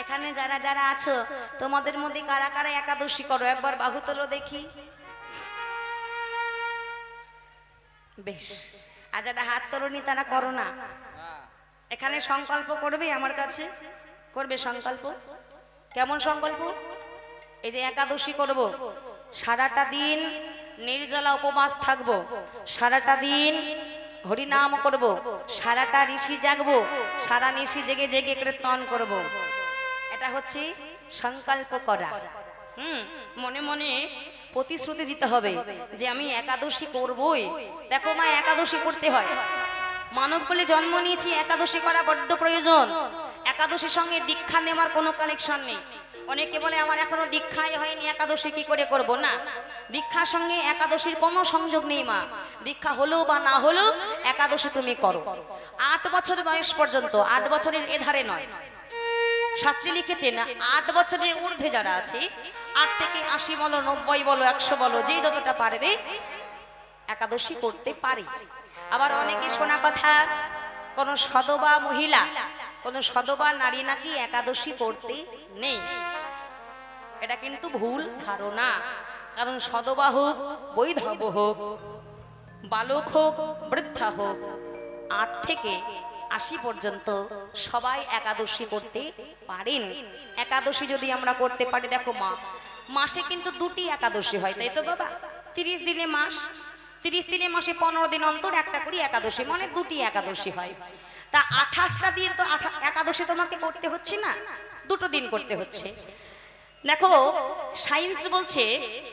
এখানে যারা যারা আছো তোমাদের মধ্যে কারা কারা একাদশী করো একবার বাহু তোলো দেখি। বেশ, আর যারা হাত তোলনি তারা করো না। এখানে সংকল্প করবে আমার কাছে, করবে সংকল্প। কেমন সংকল্প? এই যে একাদশী করব, সারাটা দিন নির্জলা উপবাস থাকবো, সারাটা দিন হরিনাম করব, সারাটা ঋষি জাগবো, সারা নিশি জেগে জেগে কীর্তন করব। এটা হচ্ছে সংকল্প করা। মনে মনে প্রতিশ্রুতি দিতে হবে যে আমি একাদশী করবই। দেখো মা, একাদশী করতে হয়, মানবকুলে জন্ম নিয়েছি, একাদশী করা বড্ড প্রয়োজন। একাদশীর সঙ্গে দীক্ষা নেওয়ার কোনো কানেকশন নেই। অনেকে বলে আমার এখনো দীক্ষাই হয়নি, একাদশী কি করে করব? না, দীক্ষার সঙ্গে একাদশীর কোনো সংযোগ নেই মা। দীক্ষা হলো বা না হলো একাদশী তুমি করো। 8 বছর বয়স পর্যন্ত, 8 বছরের এধারে নয়, শাস্ত্রে লিখেছেন 8 বছরের ঊর্ধ্বে যারা আছে, 8 থেকে 80 বলো, 90 বলো, 100 বলো, যে যতটা পারবে একাদশী করতে পারে। আবার অনেকে শোনা কথা, কোন সধবা মহিলা, কোন সধবা নারী নাকি একাদশী করতে নেই। এটা কিন্তু ভুল ধারণা। কারণ সধবা হোক, বৈধব হোক, বালক হোক, বৃদ্ধা হোক, 8 থেকে 80 পর্যন্ত সবাই একাদশী করতে পারেন। একাদশী যদি আমরা করতে পারি, দেখো মা, মাসে কিন্তু 2টি একাদশী হয়, তাই তো বাবা? 30 দিনে মাস, 30 দিনে মাসে 15 দিন অন্তর একটা করে একাদশী, মানে 2টি একাদশী হয়। তা 28টা দিন তো একাদশী তোমাকে করতে হচ্ছে না, 2টো দিন করতে হচ্ছে। দেখো সায়েন্স বলছে,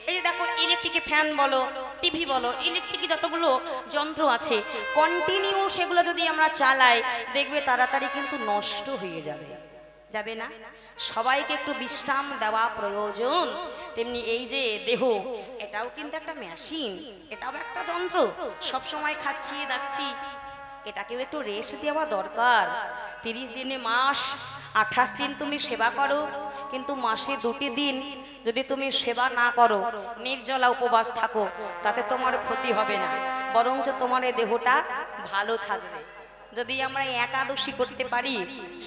এই যে দেখো ইলেকট্রিক ফ্যান বলো, টিভি বলো, ইলেকট্রিক যতগুলো যন্ত্র আছে কন্টিনিউ সেগুলো যদি আমরা চালাই, দেখবে তাড়াতাড়ি কিন্তু নষ্ট হয়ে যাবে, যাবে না? সবাইকে একটু বিশ্রাম দেওয়া প্রয়োজন। তেমনি এই যে দেহ, এটাও কিন্তু একটা মেশিন, এটাও একটা যন্ত্র। সব সময় খাচ্ছি দাচ্ছি, এটাকেও একটু রেস্ট দেওয়া দরকার। 30 দিনে মাস, 28 দিন তুমি সেবা করো, কিন্তু মাসে 2টি দিন যদি তুমি সেবা না করো, নির্জলা উপবাস থাকো, তাতে তোমার ক্ষতি হবে না, বরঞ্চ তোমার এই দেহটা ভালো থাকবে। যদি আমরা একাদশী করতে পারি,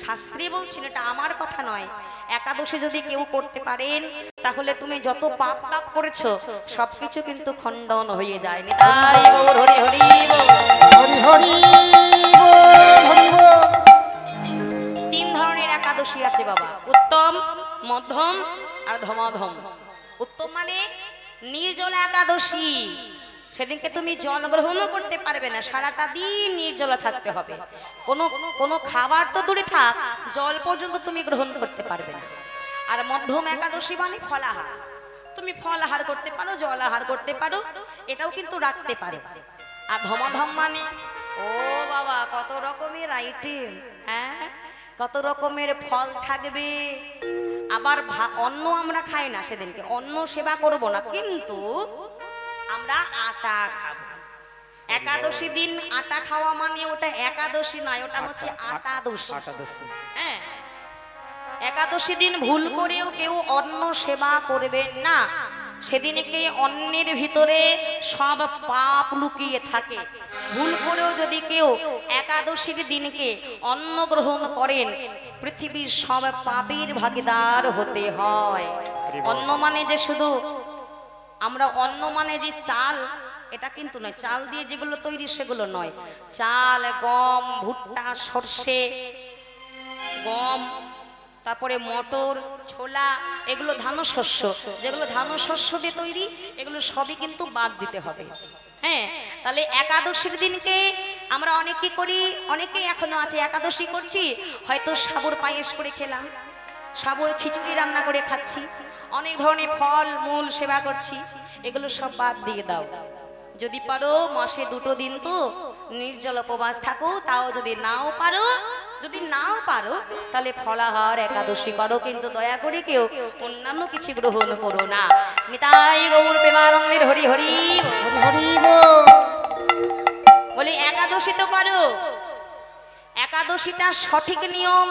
শাস্ত্রে বলছেন, এটা আমার কথা নয়, একাদশী যদি কেউ করতে পারেন, তাহলে তুমি যত পাপ পাপ করেছো সবকিছু কিন্তু খণ্ডন হয়ে যায়। নিতাই গৌর হরি হরি বল, হরি হরি বল। 3 ধরনের একাদশী আছে বাবা, উত্তম, মধ্যম আর ধমাধম। উত্তম মানে নির্জলা একাদশী, সেদিনকে তুমি জল গ্রহণও করতে পারবে না, সারাটা দিন নির্জলা থাকতে হবে। কোনো খাবার তো দূরে থাক, জল পর্যন্ত তুমি গ্রহণ করতে পারবে না। আর মধ্যম একাদশী মানে ফলাহার, তুমি ফল আহার করতে পারো, জল আহার করতে পারো, এটাও কিন্তু রাখতে পারো। আর ধমাধম মানে, ও বাবা, কত রকমের আইটেম, হ্যাঁ, কত রকমের ফল থাকবে। আবার অন্ন আমরা খাই না, সেদিনকে অন্ন সেবা করব না, কিন্তু আমরা আটা খাবো। একাদশী দিন আটা খাওয়া মানে ওটা একাদশী নয়, ওটা হচ্ছে আটাদশী। হ্যাঁ, একাদশী দিন ভুল করেও কেউ অন্ন সেবা করবেন না। সেদিনকে অন্নের ভিতরে সব পাপ লুকিয়ে থাকে। ভুল করেও যদি কেউ একাদশীর দিনকে অন্ন গ্রহণ করেন, পৃথিবীর সব পাপের ভাগীদার হতে হয়। অন্ন মানে যে শুধু আমরা, অন্ন মানে যে চাল, এটা কিন্তু নয়। চাল দিয়ে যেগুলো তৈরি সেগুলো নয়। চাল, গম, ভুট্টা, সর্ষে, গম, তারপরে মটর, ছোলা, এগুলো ধান্য শস্য, যেগুলো ধান্য শস্য দিয়ে তৈরি, এগুলো সবই কিন্তু বাদ দিতে হবে। হ্যাঁ, তাহলে একাদশীর দিনকে আমরা অনেকে করি, অনেকে এখনো আছে একাদশী করছি, হয়তো সাবুর পায়েস করে খেলাম, সাবুর খিচুড়ি রান্না করে খাচ্ছি, অনেক ধরনের ফল মূল সেবা করছি, এগুলো সব বাদ দিয়ে দাও। যদি পারো মাসে 2টো দিন তো নির্জল উপবাস থাকো, তাও যদি নাও পারো, তাহলে ফলাহার একাদশী করো, কিন্তু দয়া করে কেউ অন্যান্য কিছু গ্রহণ করো না। নিতাই গৌর প্রেমানন্দের হরি হরি হরি বলি। একাদশী তো করো, একাদশীটা সঠিক নিয়ম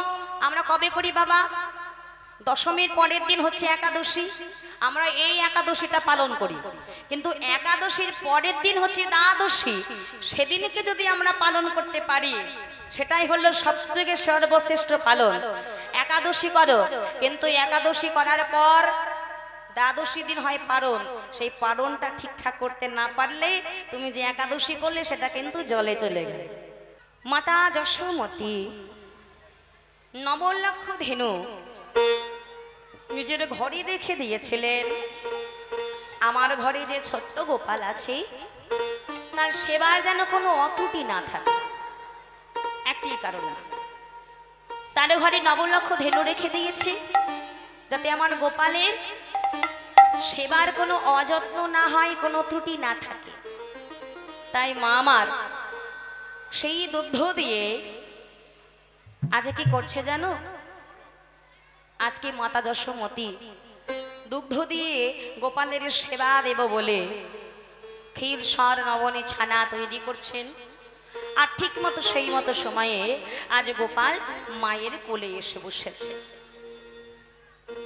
আমরা কবে করি বাবা? দশমীর পরের দিন হচ্ছে একাদশী, আমরা এই একাদশীটা পালন করি। কিন্তু একাদশীর পরের দিন হচ্ছে দ্বাদশী, সেদিনকে যদি আমরা পালন করতে পারি, সেটাই হলো সবথেকে সর্বশ্রেষ্ঠ পালন। একাদশী করো, কিন্তু একাদশী করার পর দ্বাদশী দিন হয় পারণ, সেই পারণটা ঠিকঠাক করতে না পারলে তুমি যে একাদশী করলে সেটা কিন্তু জলে চলে গেল। মাতা যশোমতী নবলক্ষ ধেনু নিজের ঘরে রেখে দিয়েছিলেন। আমার ঘরে যে ছোট্ট গোপাল আছে তার সেবার যেন কোনো অত্রুটি না থাকে, একটি কারণ, তার ঘরে নবলক্ষ ধেনু রেখে দিয়েছি যাতে আমার গোপালের সেবার কোনো অযত্ন না হয়, কোনো ত্রুটি না থাকে। তাই মা আমার সেই দুগ্ধ দিয়ে আজ কি করছে জানো? আজকে মাতা যশোমতী দুগ্ধ দিয়ে গোপালের সেবা দেব বলে ক্ষীর সর নবনী ছানা তৈরি করছেন। আর ঠিক মতো সেই মতো সময়ে আজ গোপাল মায়ের কোলে এসে বসেছে।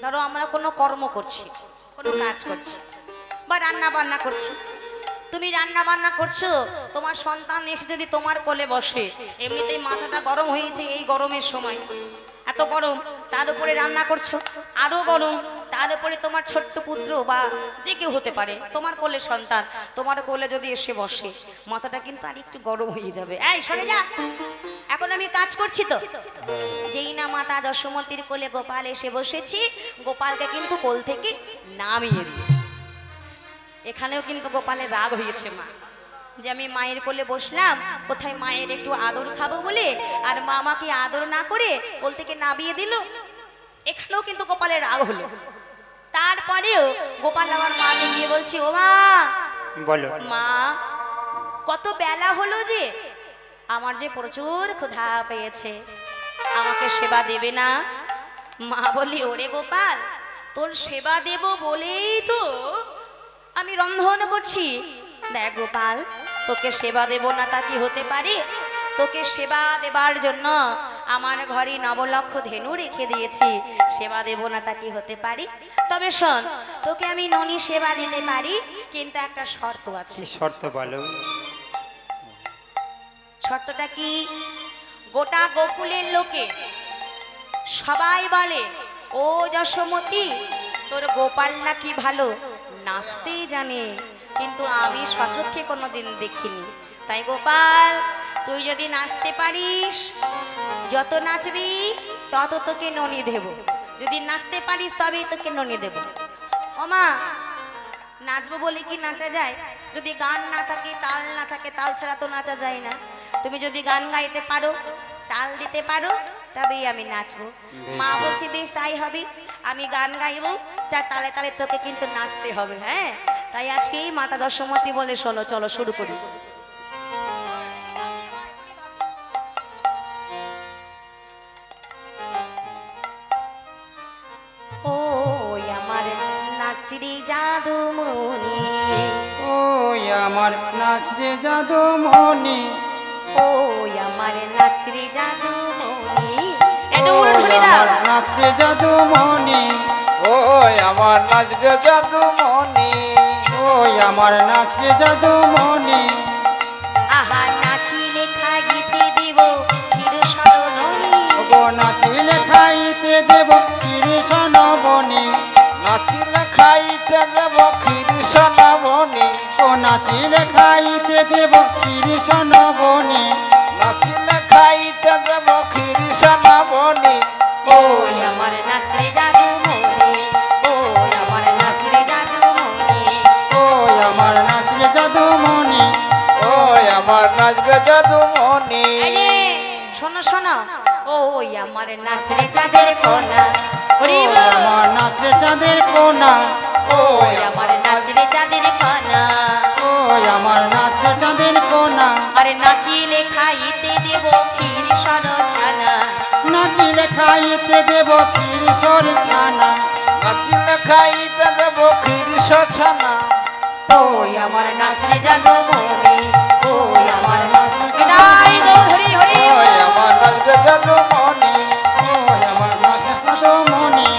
ধরো আমরা কোনো কর্ম করছি, কোনো কাজ করছি বা রান্না বান্না করছি, তুমি রান্না বান্না করছো, তোমার সন্তান এসে যদি তোমার কোলে বসে, এমনিতেই মাথাটা গরম হয়েছে এই গরমের সময়, এত গরম, তার উপরে রান্না করছো আরো গরম, তার উপরে তোমার ছোট্ট পুত্র বা যে কেউ হতে পারে তোমার কোলে সন্তান তোমার কোলে যদি এসে বসে, মাথাটা কিন্তু আর একটু গরম হয়ে যাবে। এই সরে যা, এখন আমি কাজ করছি তো। যেই না মাতা যশোমতীর কোলে গোপাল এসে বসেছি, গোপালকে কিন্তু কোল থেকে নামিয়ে দিয়েছি। এখানেও কিন্তু গোপালের রাগ হয়েছে মা, যে আমি মায়ের কোলে বসলাম, কোথায় মায়ের একটু আদর খাবো বলে, আর মা আমাকে আদর না করে কোল থেকে নামিয়ে দিল। এখানেও কিন্তু গোপালের রাগ হলো। তারপরেও গোপাল আমার মাকে গিয়ে বলছি, ও মা, বলো মা, কত বেলা হলো যে, আমার যে প্রচুর ক্ষুধা পেয়েছে, আমাকে সেবা দেবে না? মা বলি, ওরে গোপাল, তোর সেবা দেব বলেই তো আমি রন্ধন করছি। দেখ গোপাল, তোকে সেবা দেব না তা কি হতে পারে? তোকে সেবা দেবার জন্য আমার ঘরে নবলক্ষ ধেনু রেখে দিয়েছি, সেবা দেব না তা কি হতে পারে? তবে শোন, তোকে আমি ননি সেবা দিতে পারি, কিন্তু একটা শর্ত আছে। শর্ত বলো। শর্তটা কি? গোটা গোকুলের লোকে সবাই বলে, ও যশোমতী, তোর গোপাল নাকি ভালো নাচতেই জানে, কিন্তু আমি সচক্ষে কোনোদিন দেখিনি। তাই গোপাল, তুই যদি নাচতে পারিস, যত নাচবি তত তোকে ননি দেব, যদি নাচতে পারিস তবেই তোকে ননি দেব। ও মা, নাচবো বলে কি নাচা যায়? যদি গান না থাকে, তাল না থাকে, তাল ছাড়া তো নাচা যায় না। তুমি যদি গান গাইতে পারো, তাল দিতে পারো, তবেই আমি নাচবো। মা বলছি, বেশ তাই হবে, আমি গান গাইবো, তার তালে তালে তোকে কিন্তু নাচতে হবে। হ্যাঁ, তাই আজকেই মাতা যশোমতী বলে, শোনো, চলো শুরু করি। ও আমার নাচরি জাদুমণি, ওই আমার নাচরে জাদুমণি, ও আমার নাচরি জাদুমণি, নাচরে জাদুমণি, ওই আমার নাচরে জাদুমণি, ওই আমার নাচরে জাদুমণি। আহা নাচিলে খাইতে দিব কৃষ্ণননি, গো নাচিলে খাইতে দেব কৃষ্ণবনি, নাচিলে খাইতে দেব কৃষ্ণবনি, ও নাচিলে খাইতে দেব কৃষ্ণবনি, নাচিলে খাইতে দেব কৃষ্ণবনি। ওই আমার নাচরে জাদুমণি, ওই আমার নাচরে জাদুমণি, ওই আমার নাচরে জাদুমণি। ওই আমার নাচরে জাদুমণি। এই যে, শোনো শোনো, ওই আমার নাচরে চাঁদের কোনা, ওই আমার নাচরে চাঁদের কোনা, ওই আমার নাচরে চাঁদের কোনা, ওই আমার নাচরে চাঁদের কোনা। আরে নাচিলে খাইতে দেব ক্ষীর সর ছানা, নাচিলে খাইতে দেব কৃষ্ণর ছানা, নাচিলে খাইতে দেব কৃষ্ণ ছানা। ওই আমার নাচরে জাদুমণি, ওই আমার নাচরে হরি হরি, ওই আমার নাচরে জাদুমণি, ওই আমার নাচরে জাদুমণি,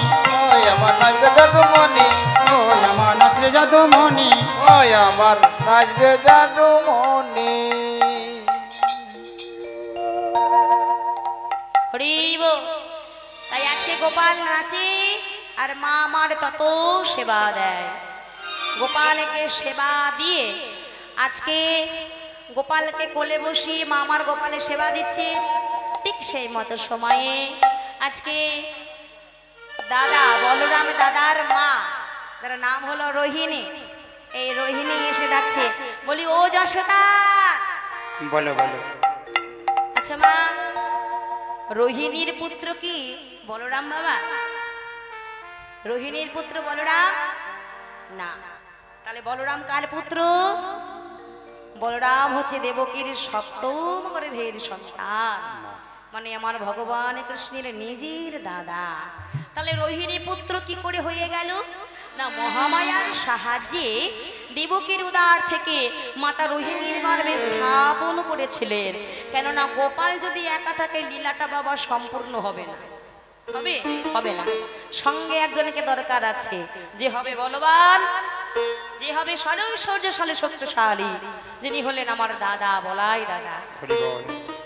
ওই আমার নাচরে জাদুমণি, ওই আমার নাচরে জাদুমণি। ওই আমার নাচরে জাদুমণি। হরি বল। তাই আজকে গোপাল নাচে আর মা আমার তত সেবা দেয়। গোপালকে সেবা দিয়ে আজকে গোপালকে কোলে বসিয়ে মা আমার গোপালের সেবা দিচ্ছে। ঠিক সেই মতো সময়ে আজকে দাদা বলরাম দাদার মা, তার নাম হলো রোহিণী, এই রোহিণী এসে ডাকছে, বলি ও যশোদা। বলো বলো। আচ্ছা মা, রোহিণীর পুত্র কি বলরাম বাবা? রোহিণীর পুত্র বলরাম না, তাহলে বলরাম কার পুত্র? বলরাম হচ্ছে দেবকীর সপ্তম গর্ভের সন্তান, মানে আমার ভগবান কৃষ্ণের নিজের দাদা। তাহলে রোহিণী পুত্র কি করে হয়ে গেল? না, মহামায়ার সাহায্যে দেবকীর উদর থেকে মাতা রোহিণীর গর্ভে স্থাপন করেছিলেন। কেননা গোপাল যদি একা থাকে লীলাটা বাবা সম্পূর্ণ হবে না, হবে না। সঙ্গে একজনকে দরকার আছে, যে হবে বলবান, যে হবে সৌর্যশালী শক্তিশালী, যিনি হলেন আমার দাদা বলাই দাদা।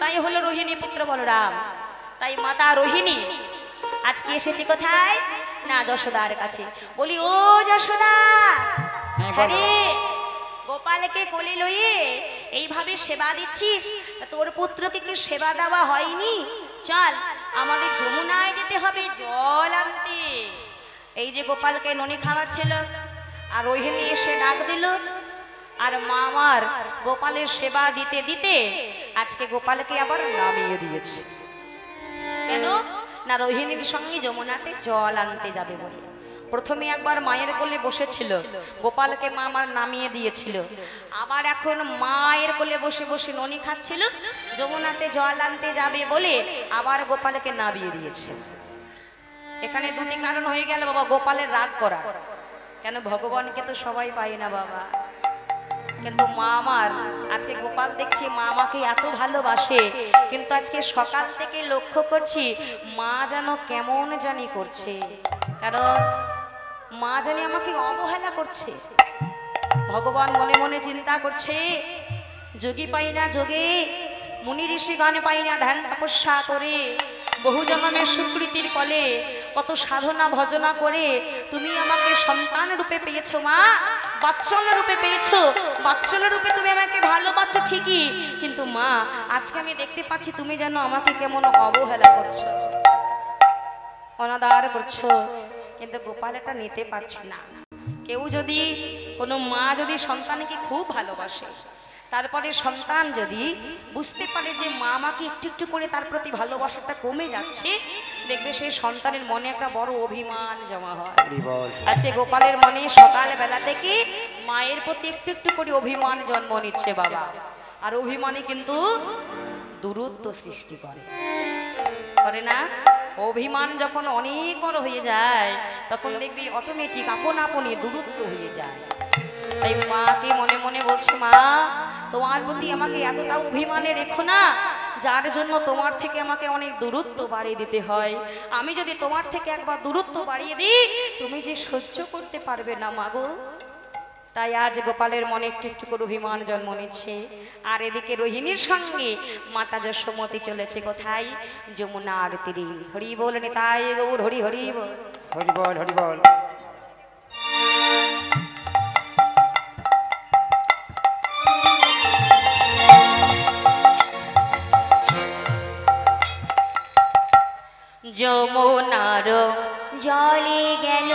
তাই হলো রোহিণী পুত্র বলরাম। তাই মাতা রোহিণী আজকে এসেছে কোথায়? না, যশোদার কাছে। বলি ও যশোদা, আরে গোপালকে কোলে লইয়ে এইভাবে সেবা দিচ্ছিস, তোর পুত্রকে কি সেবা দেওয়া হয়নি? চল আমাদের যমুনায় যেতে হবে জল আনতে। এই যে গোপালকে ননি খাওয়াচ্ছিল আর রোহিণী এসে ডাক দিল, আর মা আমার গোপালের সেবা দিতে দিতে আজকে গোপালকে আবার নামিয়ে দিয়েছে। কেন? না, রোহিণীর সঙ্গে যমুনাতে জল আনতে যাবে বলে। প্রথমে একবার মায়ের কোলে বসেছিল, গোপালকে মা আমার নামিয়ে দিয়েছিল। আবার এখন মায়ের কোলে বসে বসে ননি খাচ্ছিল, যমুনাতে জল আনতে যাবে বলে আবার গোপালকে নামিয়ে দিয়েছে। এখানে দুটি কারণ হয়ে গেল বাবা গোপালের রাগ করা। কেন? ভগবানকে তো সবাই পায় না বাবা, কিন্তু মা আমার আজকে গোপাল দেখছি মা আমাকে এত ভালোবাসে, কিন্তু আজকে সকাল থেকে লক্ষ্য করছি মা যেন কেমন জানি করছে। কারণ মা জানি আমাকে অবহেলা করছে। ভগবান মনে মনে চিন্তা করছে, যোগী পাই না যোগে, মুনি ঋষিগণ পাই না ধ্যান তপস্যা করে, বহু জন্মের সুকৃতির ফলে কত সাধনা ভজনা করে তুমি আমাকে সন্তান রূপে পেয়েছো মা, বাৎসল্য রূপে পেয়েছো। বাৎসল্য রূপে তুমি আমাকে ভালোবাসো ঠিকই, কিন্তু মা আজকে আমি দেখতে পাচ্ছি তুমি যেন আমাকে কেমন অবহেলা করছো, অনাদার করছো। কিন্তু গোপাল এটা নিতে পারছে না। কেউ যদি, কোনো মা যদি সন্তানকে খুব ভালোবাসে, তারপরে সন্তান যদি বুঝতে পারে যে মা আমাকে একটু একটু করে তার প্রতি ভালোবাসাটা কমে যাচ্ছে, দেখবে সেই সন্তানের মনে একটা বড় অভিমান জমা হয়। আজকে গোপালের মনে সকালবেলা থেকে মায়ের প্রতি একটু একটু করে অভিমান জন্ম নিচ্ছে বাবা। আর অভিমানে কিন্তু দূরত্ব সৃষ্টি করে না? অভিমান যখন অনেক বড় হয়ে যায় তখন দেখবি অটোমেটিক আপন আপনি দূরত্ব হয়ে যায়। তাই মাকে মনে মনে বলছে, মা তোমার প্রতি আমাকে এতটা অভিমানে রেখো না, যার জন্য তোমার থেকে আমাকে অনেক দূরত্ব বাড়িয়ে দিতে হয়। আমি যদি তোমার থেকে একবার দূরত্ব বাড়িয়ে দিই তুমি যে সহ্য করতে পারবে না মাগো। তাই আজ গোপালের মনে একটু একটু করে অভিমান জন্ম নিচ্ছে। আর এদিকে রোহিণীর সঙ্গে মাতা যশোমতী চলেছে কোথায়? যমুনার তীরে। হরি বল নিতাই গৌর হরি হরি বল, হরি বল হরি বল। যমুনার জলে গেল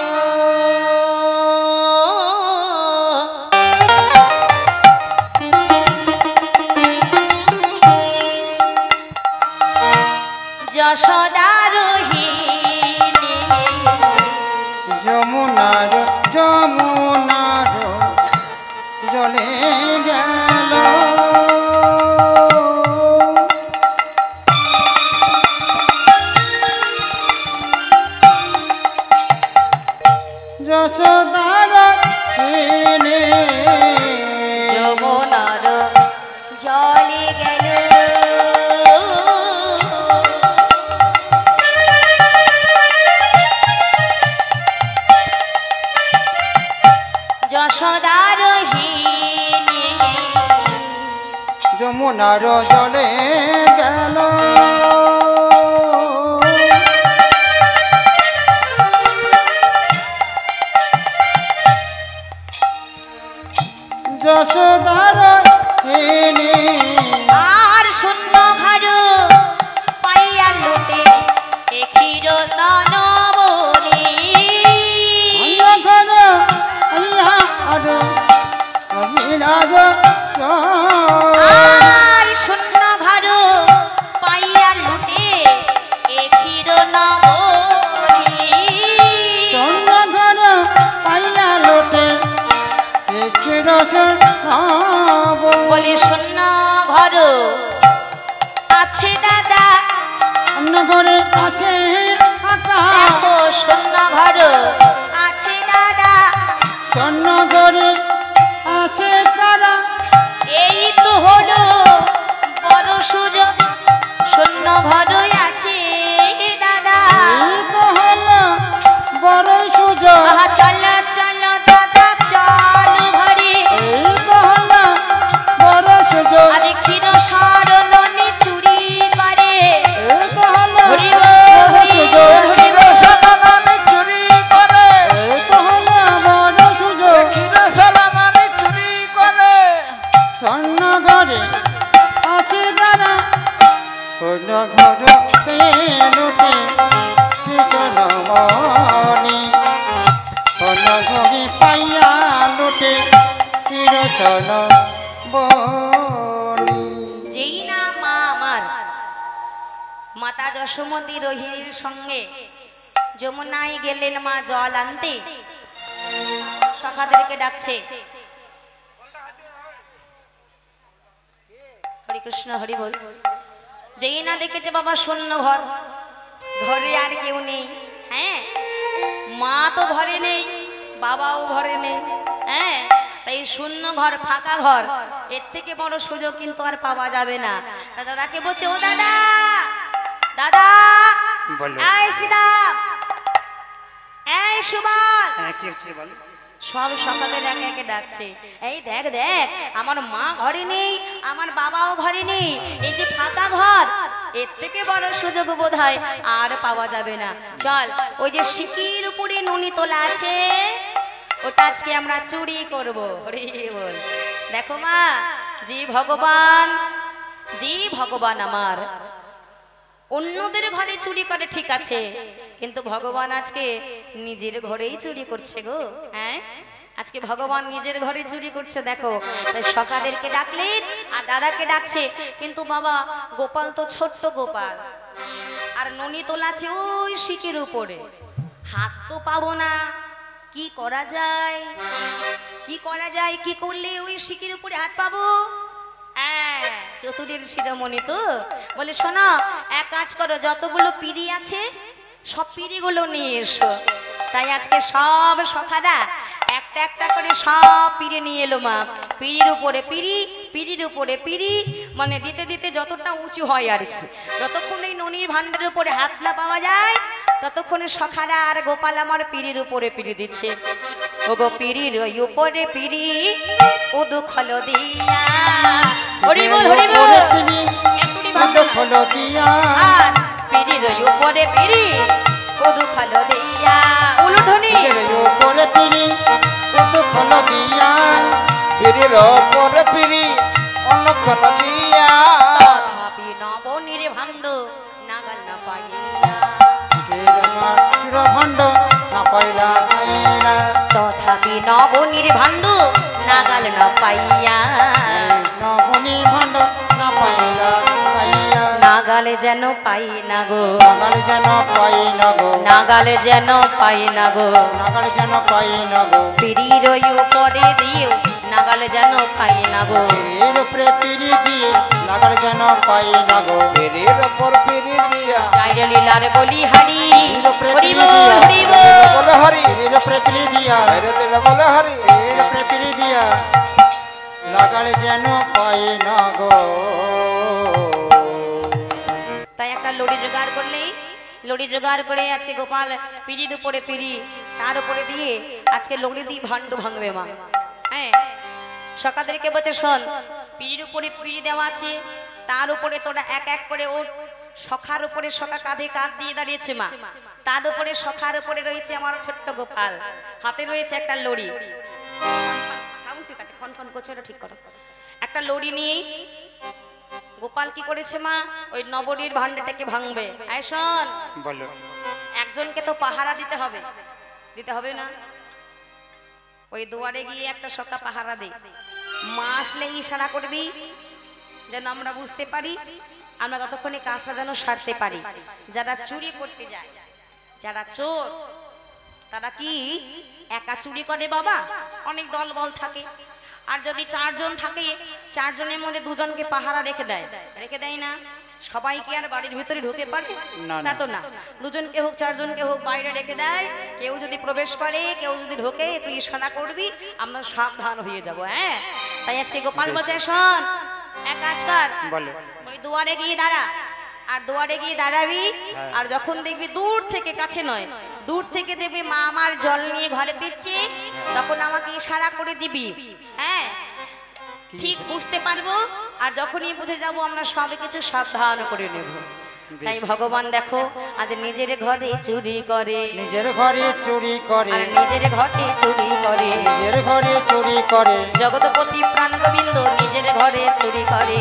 যশোদা রোহিণী, যমুনার যমুনার জলে গেল, যশোদার তীরে যমুনার জলে গেল যশোদা রোহিণী, যমুনার জলে গেল, যশোদার হিনী আর শূন্য ঘর পাইয়া লুটে এ ক্ষীর নবনী অন্ধকার আইয়া আর অহিলার আর শূন্য ঘর পাইয়া লুটে এ ক্ষীর নবনী অন্ধকার পাইয়া লোটে এসে রসন বলি শূন্য ঘর আছে দাদা অন্নঘরে আছে আকা দেখো শূন্য ঘর আছে দাদা স্বর্ণঘরে আছে কারা এই তো হলো বড় সুযোগ শূন্য ঘরই আছে দাদা এই তো হলো বড় সুযোগ আহা চলো চলো দাদা চলো ঘরে এই তো হলো বড় সুযোগ আরে ক্ষীর সরলনি চুরি করে এই তো হলো হরি বড় হরি সুযোগ হরি সালামানি চুরি করে এই তো হলো বড় সুযোগ ক্ষীর সালামানি চুরি করে স্বর্ণঘরে আছে কারা অন্য ঘর লুটে কৃষ্ণ মণি অন্য ঘরে পাইয়া লুটে তিরচন বনি যেই না মা আমার মাতা যশোমতী রোহিণীর সঙ্গে যমুনায় গেলেন মা জল আনতে সখাদেরকে ডাকছে হরে কৃষ্ণ হরি বল যেই না দেখেছে বাবা শূন্য ঘর ঘরে আর কেউ নেই হ্যাঁ মা তো ঘরে নেই বাবাও ঘরে নেই হ্যাঁ তাই শূন্য ঘর ফাঁকা ঘর এর থেকে বড় সুযোগ কিন্তু আর পাওয়া যাবে না তা দাদাকে বলছে ও দাদা দাদা বলো। এই সিদাম এই সুবল হ্যাঁ কি হচ্ছে বলো সব সকালে একে একে ডাকছে এই দেখ দেখ আমার মা ঘরে নেই আমার বাবাও ঘরে নেই এই যে ফাঁকা ঘর এর থেকে বড় সুযোগ বোধহয় আর পাওয়া যাবে না চল ওই যে সিকির উপরে নুনি তোলা আছে ওটা আজকে আমরা চুরি করব হরি বল দেখো মা জি ভগবান আমার অন্যদের ঘরে চুরি করে ঠিক আছে কিন্তু ভগবান আজকে নিজের ঘরেই চুরি করছে গো হ্যাঁ আজকে ভগবান নিজের ঘরে চুরি করছে দেখো তাই সকাদেরকে ডাকলেন আর দাদাকে ডাকছে কিন্তু বাবা গোপাল তো ছোট্ট গোপাল আর ননি তোলাছে ওই শিকের উপরে হাত তো পাবো না কি করা যায় কি করলে ওই শিকের উপরে হাত পাবো হ্যাঁ চতুরের শিরোমণি তো বলে শোনো এক কাজ করো যতগুলো পিড়ি আছে সব পিড়িগুলো নিয়ে এসো তাই আজকে সব সখারা একটা একটা করে সব পিড়ি নিয়ে এলো মা পিড়ির উপরে পিড়ির উপরে পিড়ি মানে দিতে দিতে যতটা উঁচু হয় আর কি যতক্ষণ এই ননির ভান্ডারের উপরে হাত না পাওয়া যায় ততক্ষণে সখারা আর গোপাল আমার পিড়ির উপরে পিড়ি দিচ্ছে ওগো পিড়ির উপরে পিড়ি উদুখল দিয়া হরি বল একটুটি ভাবনা। খোলো দিয়া আর পিড়ির উপরে পিড়ি উদুখল দিয়া উলুধ্বনি উপরে পিড়ি তো খোলো দিয়া পিড়ির ওপরে পিড়ি অন্যক্ষণ দিয়া তথাপি নবনীর ভাণ্ড নাগাল না পাইয়া ভণ্ড না পাইলা পাইলা তথাপি নবনীর ভাণ্ড নাগাল না পাইয়া নবনী ভণ্ড না পাইলা পাইয়া নাগালে যেন পাই না গো নাগাল যেন পাই না গো নাগালে যেন পাই না গো নাগাল যেন পাই না গো পিড়ির উপরে দিও নাগালে যেন পাই না গো এর উপরে পিড়ি দিয়ে নাগাল যেন পাই না গো পিড়ির ওপর পিড়ি দিয়া গাইরে লীলার বলি হারি এর উপরে হরি পিড়ি বল দিয়া হরি বল বলে হরি এর উপরে পিড়ি দিয়া বাইরে দিলে বলে হরি এর উপরে পিড়ি দিয়া নাগাল যেন পাই না গো তাই একটা লড়ি জোগাড় করলেই লড়ি জোগাড় করে আজকে গোপাল পিড়ির উপরে পিড়ি তার উপরে দিয়ে আজকে লড়ি দিয়ে ভাণ্ড ভাঙবে মা হ্যাঁ সকাদেরকে বলছে শোন পিড়ির উপরে পিড়ি দেওয়া আছে তার উপরে তোরা এক এক করে ওর সখার উপরে সখা কাঁধে কাঁধ দিয়ে দাঁড়িয়েছে মা তার উপরে সখার উপরে রয়েছে আমার ছোট্ট গোপাল হাতে রয়েছে একটা লড়ি সাউন্ড ঠিক আছে, খন করছে, ওটা ঠিক করো। একটা লড়ি নিয়ে গোপাল কি করেছে মা, ওই নবরীর ভান্ডাটাকে ভাঙবে। আয় শোন, বলো। একজনকে তো পাহারা দিতে হবে, দিতে হবে না? ওই দুয়ারে গিয়ে একটা সকা পাহারা দে, মা আসলে ইশারা করবি যেন আমরা বুঝতে পারি, আমরা ততক্ষণে কাজটা যেন সারতে পারি। যারা চুরি করতে যায়, যারা চোর, তারা কি একা চুরি করে বাবা? অনেক দল বল থাকে। আর যদি চারজন থাকে, চারজনের মধ্যে দুজনকে পাহারা রেখে দেয়, রেখে দেয় না? সবাই কি আর বাড়ির ভিতরে ঢুকে পারে? না, তা না। তো না, দুজনকে হোক চারজনকে হোক বাইরে রেখে দেয়। কেউ যদি প্রবেশ করে, কেউ যদি ঢোকে, তুই ইশারা করবি, আমরা সাবধান হয়ে যাব। হ্যাঁ, তাই আজকে গোপাল বলছে শোন, এক কাজ কর, বলো। ওই দুয়ারে গিয়ে দাঁড়া, আর দুয়ারে গিয়ে দাঁড়াবি। হ্যাঁ। আর যখন দেখবি দূর থেকে, কাছে নয়, দূর থেকে দেখবি মা আমার জল নিয়ে ঘরে ফিরছে, তখন আমাকে ইশারা করে দিবি। হ্যাঁ, ঠিক বুঝতে পারবো। আর যখনই বুঝে যাব, আমরা সব কিছু সাবধান করে নেব। তাই ভগবান দেখো, আজ নিজের ঘরে চুরি করে, নিজের ঘরে চুরি করে, আর নিজের ঘরে চুরি করে, নিজের ঘরে চুরি করে, জগৎপতি প্রাণ গোবিন্দ নিজের ঘরে চুরি করে,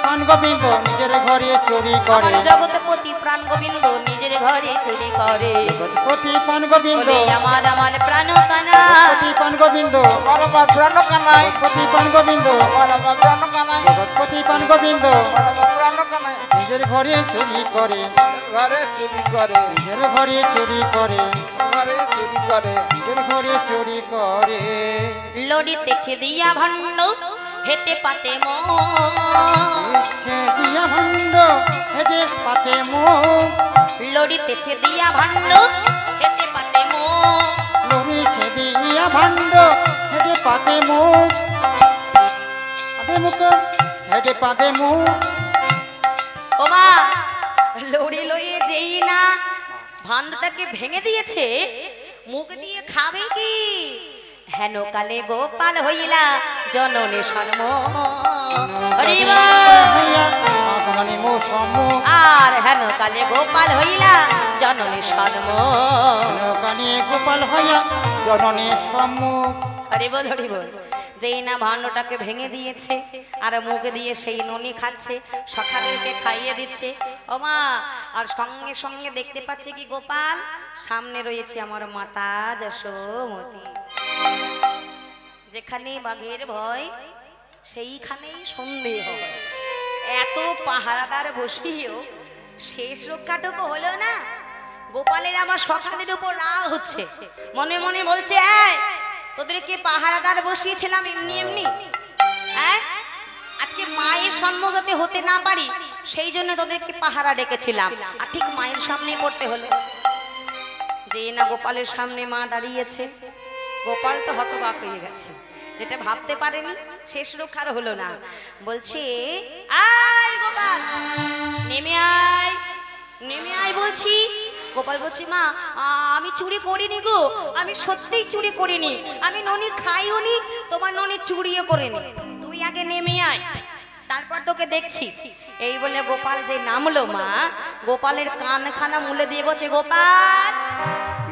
প্রাণ গোবিন্দ নিজের ঘরে চুরি করে, আমার জগৎপতি প্রাণ গোবিন্দ নিজের ঘরে চুরি করে। জগৎপতি প্রাণ গোবিন্দ, বলে আমার আমার প্রাণ কানা, জগৎপতি প্রাণ গোবিন্দ, আমার আমার প্রাণ কানাই, জগৎপতি প্রাণ গোবিন্দ, আমার আমার প্রাণ কানাই, জগৎপতি প্রাণ গোবিন্দ আমার আমার প্রাণ কানাই, নিজের ঘরে চুরি করে, ঘরে চুরি করে, নিজের ঘরে চুরি করে, ঘরে চুরি করে, নিজের ঘরে চুরি করে। লড়িতেছে দিয়া ভণ্ড হেতে পাতে মো, ইচ্ছে দিয়া ভণ্ড হেঁটে পাতে মুখ, লড়িতেছে দিয়া ভণ্ড হেতে পাতে মো, লড়িছে দিয়া ভণ্ড হেঁটে পাতে মুখ, পাতে মুখ, হেঁটে পাতে মুখ। ও মা, লড়ি লইয়ে যেই না ভাণ্ডটাকে ভেঙে দিয়েছে, মুখ দিয়ে খাবে কি? হেন কালে গোপাল হইলা জননী সন্ম, আগমনী মো সম্মুখ, আর হেন কালে গোপাল হইলা জননী সন্ম। কানে গোপাল হইয়া জননী সম্মুখ। হরি বল, হরি বল। যেই না ভাণ্ডটাকে ভেঙে দিয়েছে, আর মুখ দিয়ে সেই ননি খাচ্ছে, সখাদেরকে খাইয়ে দিচ্ছে। ও মা, আর সঙ্গে সঙ্গে দেখতে পাচ্ছে কি গোপাল, সামনে রয়েছে আমার মাতা যশোমতী। যেখানে বাঘের ভয়, সেইখানেই সন্দেহ হয়। এত পাহারাদার বসিয়েও শেষ রক্ষাটুকু হলো না। গোপালের আমার সখাদের উপর রাগ হচ্ছে, মনে মনে বলছে, এই তোদেরকে পাহারাদার বসিয়েছিলাম এমনি এমনি, হ্যাঁ? আজকে মায়ের সম্মুখে হতে না পারি, সেই জন্য তোদেরকে পাহারা ডেকেছিলাম, আর ঠিক মায়ের সামনেই পড়তে হলো। যে না গোপালের সামনে মা দাঁড়িয়েছে, গোপাল তো হতবাক হয়ে গেছে, যেটা ভাবতে পারেনি, শেষ রক্ষার হলো না। বলছে, আয় গোপাল, নেমে আয়, নেমে আয় বলছি। গোপাল বলছি, মা আমি চুরি করিনি গো, আমি সত্যিই চুরি করিনি, আমি ননি খাইও নি, তোমার ননি চুরিও করিনি, তুই আগে নেমে আয়, তারপর তোকে দেখছি। এই বলে গোপাল যে নামলো, মা গোপালের কানখানা মুলে দিয়ে বলছে, গোপাল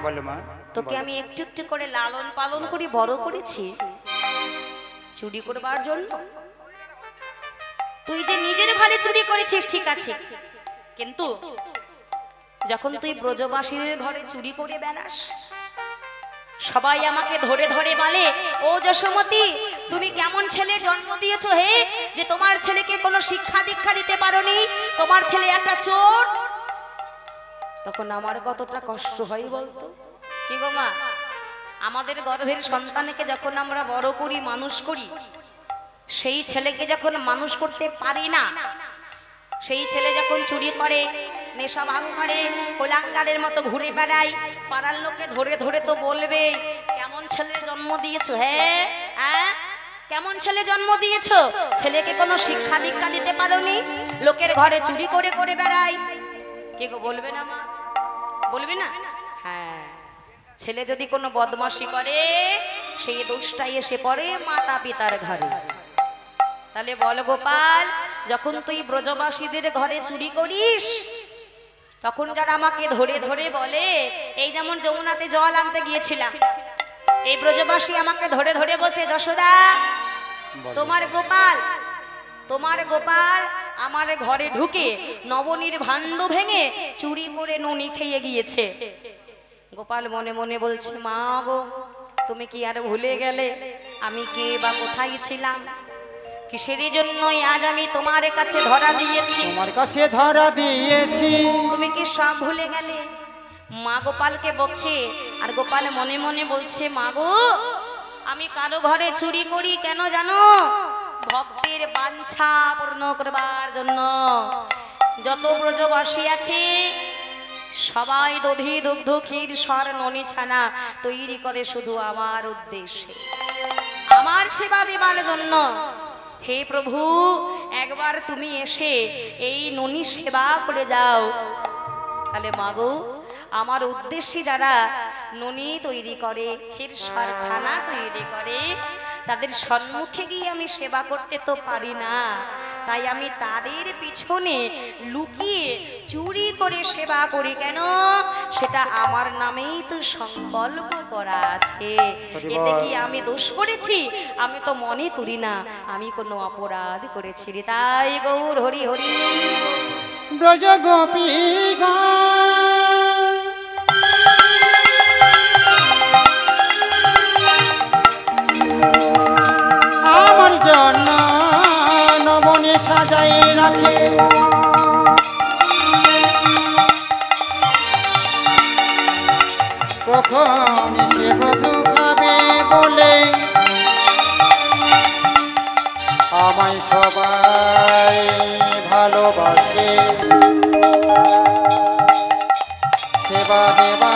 বলো মা। তোকে আমি একটু একটু করে লালন পালন করি বড় করেছি চুরি করবার জন্য। তুই যে নিজের ঘরে চুরি করেছিস ঠিক আছে, কিন্তু যখন তুই ব্রজবাসীদের ঘরে চুরি করে বেড়াস, সবাই আমাকে ধরে ধরে বলে, ও যশোমতী তুমি কেমন ছেলে জন্ম দিয়েছো হে, যে তোমার ছেলেকে কোনো শিক্ষা দীক্ষা দিতে পারোনি, তোমার ছেলে একটা চোর। তখন আমার কতটা কষ্ট হয় বলতো। কি গো মা, আমাদের গর্ভের সন্তানকে যখন আমরা বড় করি, মানুষ করি, সেই ছেলেকে যখন মানুষ করতে পারি না, সেই ছেলে যখন চুরি করে, নেশা ভাঙ করে, কোলাঙ্গারের মতো ঘুরে বেড়ায়, পাড়ার লোকে ধরে ধরে তো বলবে, কেমন ছেলে জন্ম দিয়েছো, হ্যাঁ কেমন ছেলে জন্ম দিয়েছো, ছেলেকে কোনো শিক্ষা দীক্ষা দিতে পারোনি, লোকের ঘরে চুরি করে করে বেড়ায়। কে গো বলবে না মা, বলবে না? হ্যাঁ, ছেলে যদি কোনো বদমাশি করে, সেই দোষটাই এসে পড়ে মাতা পিতার ঘরে। তাহলে বল গোপাল, যখন তুই ব্রজবাসীদের ঘরে চুরি করিস, তখন যারা আমাকে ধরে ধরে বলে, এই যেমন যমুনাতে জল আনতে গিয়েছিলাম, এই ব্রজবাসী আমাকে ধরে ধরে বলছে, যশোদা বলো। তোমার গোপাল আমার ঘরে ঢুকে নবনীর ভাণ্ড ভেঙে চুরি করে ননি খেয়ে গিয়েছে। গোপাল মনে মনে বলছে, মা গো তুমি কি আর ভুলে গেলে আমি কে বা কোথায় ছিলাম? কিসের জন্যই আজ আমি তোমার কাছে ধরা দিয়েছি? তোমার কাছে ধরা দিয়েছি। তুমি কি সব ভুলে গেলে? মা গোপালকে বকছে, আর গোপাল মনে মনে বলছে, মা গো আমি কারো ঘরে চুরি করি কেন জানো? ভক্তের বাঞ্ছা পূর্ণ করবার জন্য। যত ব্রজবাসী আছে সবাই দধি দুগ্ধ ক্ষীর সর ননি ছানা তৈরি করে শুধু আমার উদ্দেশ্যে, আমার সেবা দেবার জন্য। হে প্রভু, একবার তুমি এসে এই ননি সেবা করে যাও। তাহলে মাগো আমার উদ্দেশ্যে যারা ননি তৈরি করে, ক্ষীরসর ছানা তৈরি করে, তাদের সম্মুখে গিয়ে আমি সেবা করতে তো পারি না, তাই আমি তাদের পিছনে লুকিয়ে চুরি করে সেবা করি। কেন? সেটা আমার নামেই তো সংকল্প করা আছে। এতে কি আমি দোষ করেছি? আমি তো মনে করি না আমি কোনো অপরাধ করেছি রে। তাই গৌর হরি হরি। ব্রজ গোপী আমার জন্য নবনে সাজাই রাখে, কখন সে বধূ খাবে বলে আমায় সবাই ভালোবাসে। সেবা দেবা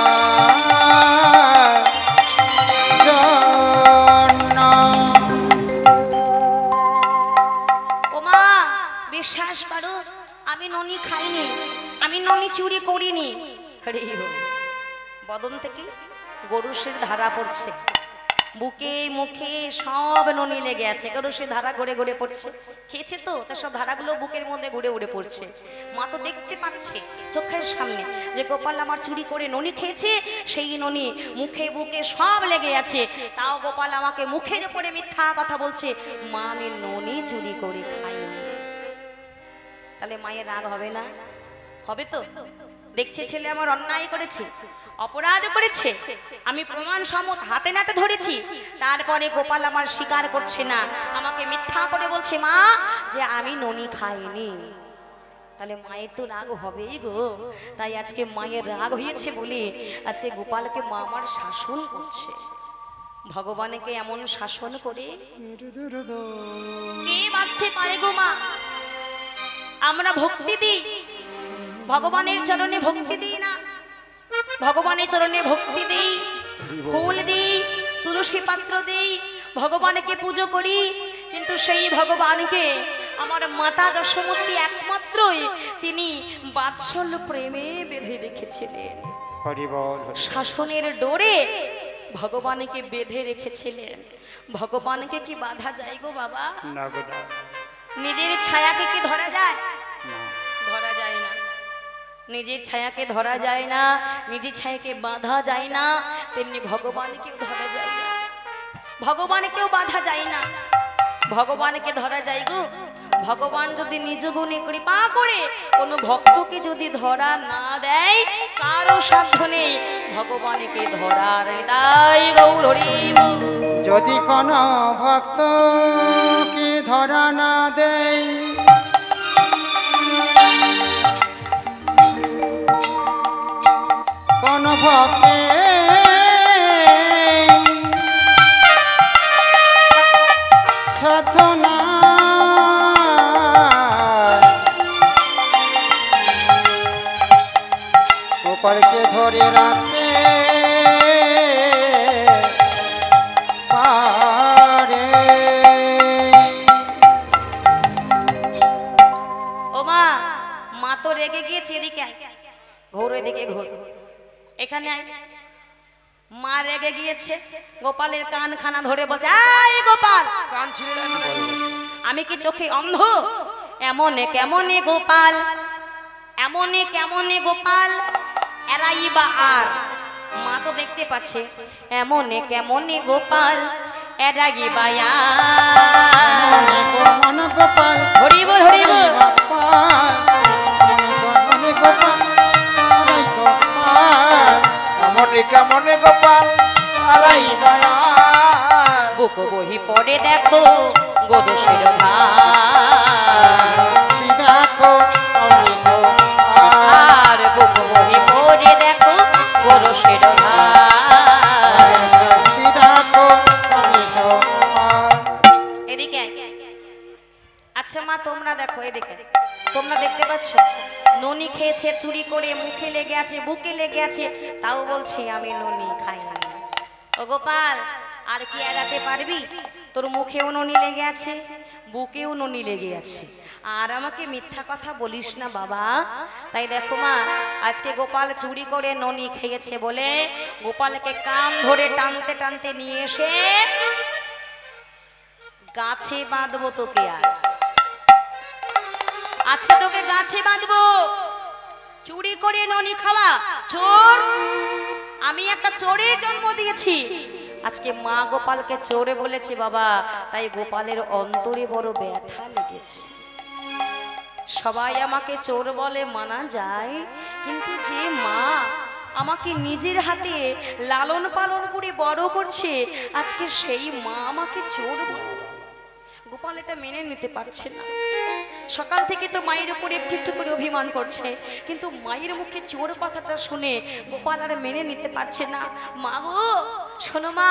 জন্য। ওমা বিশ্বাস করো, আমি ননি খাইনি, আমি ননি চুরি করিনি। হরি বল। বদন থেকে গরুষের ধারা পড়ছে, বুকে মুখে সব ননি লেগে আছে, গরুষের ধারা ঘুরে ঘুরে পড়ছে। খেয়েছে তো তার সব ধারাগুলো বুকের মধ্যে ঘুরে ঘুরে পড়ছে। মা তো দেখতে পাচ্ছে চোখের সামনে যে গোপাল আমার চুরি করে ননি খেয়েছে, সেই ননি মুখে বুকে সব লেগে আছে। তাও গোপাল আমাকে মুখের উপরে মিথ্যা কথা বলছে, মা আমি ননি চুরি করে খাইনি। তাহলে মায়ের রাগ হবে না? হবে তো। দেখছে ছেলে আমার অন্যায় করেছে, অপরাধ করেছে, আমি প্রমাণ সমত হাতে নাতে ধরেছি, তারপরে গোপাল আমার স্বীকার করছে না, আমাকে মিথ্যা করে বলছে মা যে আমি ননি খাইনি। তাহলে মায়ের তো রাগ হবেই গো। তাই আজকে মায়ের রাগ হয়েছে বলে আজকে গোপালকে মা আমার শাসন করছে। ভগবানকে এমন শাসন করে কে বাঁধতে পারে গো মা? আমরা ভক্তি দিই, ভগবানের চরণে ভক্তি দিই না? ভগবানের চরণে ভক্তি দিই, ফুল দিই, তুলসী পাত্র দিই, ভগবানকে পুজো করি, কিন্তু সেই ভগবানকে আমার মাতা যশোমতী একমাত্রই তিনি বাৎসল্য প্রেমে বেঁধে রেখেছিলেন। হরি বল। শাসনের ডোরে ভগবানকে বেঁধে রেখেছিলেন। ভগবানকে কি বাধা যায় গো বাবা? না গো না। নিজের ছায়াকে কি ধরা যায়? না। ধরা যায় না। নিজের ছায়াকে ধরা যায় না, নিজের ছায়াকে বাঁধা যায় না, তেমনি ভগবানকেও ধরা যায় না, ভগবানকেও বাঁধা যায় না। ভগবানকে ধরা যায় গো, ভগবান যদি নিজ গুণে কৃপা করে কোনো ভক্তকে যদি ধরা না দেয়, কারো সাধ্য নেই ভগবানকে ধরার। তাই গৌর হরি বল। যদি কোনো ভক্ত কি ধরা না দেয়, কোন ভক্তে সাধনা গোপালকে ধরে রাখতে পারে। ও মা, মা তো রেগে গিয়েছে, এদিকে আয়, ঘোর এদিকে ঘোর, এখানে আয়। মা রেগে গিয়েছে, গোপালের কান খানা ধরে বলছে, আয় গোপাল, কান ছিঁড়ে আমি কি চোখে অন্ধ? এমনে কেমনে গোপাল, এমনে কেমনে গোপাল এরাই বা আর। মা তো তো দেখতে পাচ্ছে এমনে কেমনে গোপাল এরাগি বায়া মনে মন গোপাল হরি বল হরি বল গোপাল মনে গোপাল আরাই গোপাল মনে কেমনে গোপাল আরাই বায়া বুক বহি পড়ে দেখো গরু শিরোধা দেখো আমি গোপাল আর বুক বহি পড়ে দেখো গরু শিরোধা দেখো আমি গোপাল এদিকে আচ্ছা মা তোমরা দেখো এদিকে তোমরা দেখতে পাচ্ছ ননি খেয়েছে চুরি করে মুখে লেগে আছে বুকে লেগে আছে তাও বলছে আমি ননি খাই না ও গোপাল আর কি এড়াতে পারবি তোর মুখেও ননি লেগে আছে বুকেও ননি লেগে আছে আর আমাকে মিথ্যা কথা বলিস না বাবা তাই দেখো মা আজকে গোপাল চুরি করে ননি খেয়েছে বলে গোপালকে কান ধরে টানতে টানতে নিয়ে এসে গাছে বাঁধবো তোকে আজকে তোকে গাছে বাঁধবো চুরি করে ননি খাওয়া চোর আমি একটা চোরের জন্ম দিয়েছি আজকে মা গোপালকে চোরে বলেছে বাবা তাই গোপালের অন্তরে বড় ব্যথা লেগেছে সবাই আমাকে চোর বলে মানা যায় কিন্তু যে মা আমাকে নিজের হাতে লালন পালন করে বড় করছে আজকে সেই মা আমাকে চোর বলে গোপাল এটা মেনে নিতে পারছে না সকাল থেকে তো মায়ের উপর একটু একটু করে অভিমান করছে কিন্তু মায়ের মুখে চোর কথাটা শুনে গোপাল আর মেনে নিতে পারছে না মা গো শোনো মা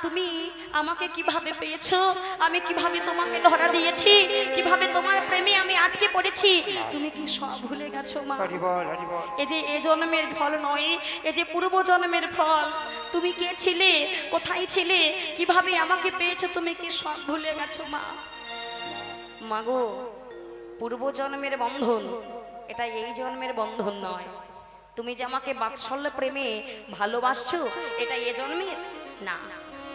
তুমি আমাকে কিভাবে পেয়েছো আমি কিভাবে তোমাকে ধরা দিয়েছি কিভাবে তোমার প্রেমে আমি আটকে পড়েছি তুমি কি সব ভুলে গেছো মা হরি বল হরি বল এই যে এ জন্মের ফল নয় এই যে পূর্ব জন্মের ফল তুমি কে ছিলে কোথায় ছিলে কিভাবে আমাকে পেয়েছো তুমি কি সব ভুলে গেছো মা মাগো পূর্ব জন্মের বন্ধন এটা এই জন্মের বন্ধন নয় তুমি যে আমাকে বাৎসল্য প্রেমে ভালোবাসছো এটা এ জন্মের না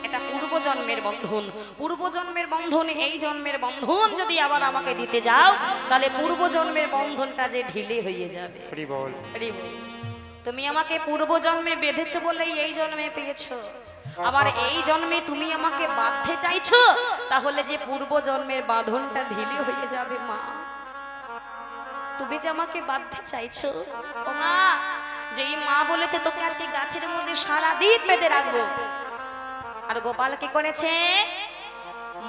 এটা পূর্ব জন্মের বন্ধন পূর্ব জন্মের বন্ধন এই জন্মের বন্ধন যদি আবার আমাকে দিতে যাও তাহলে পূর্ব জন্মের বন্ধনটা যে ঢিলে হয়ে যাবে হরি বল হরি বল। তুমি আমাকে পূর্ব জন্মে বেঁধেছো বলেই এই জন্মে পেয়েছো আবার এই জন্মে তুমি আমাকে বাঁধতে চাইছো তাহলে যে পূর্ব জন্মের বাঁধনটা ঢিলে হয়ে যাবে মা তুমি যে আমাকে বাঁধতে চাইছো ও মা যেই মা বলেছে তোকে আজকে গাছের মধ্যে সারা দিন বেঁধে রাখবো আর গোপাল কি করেছে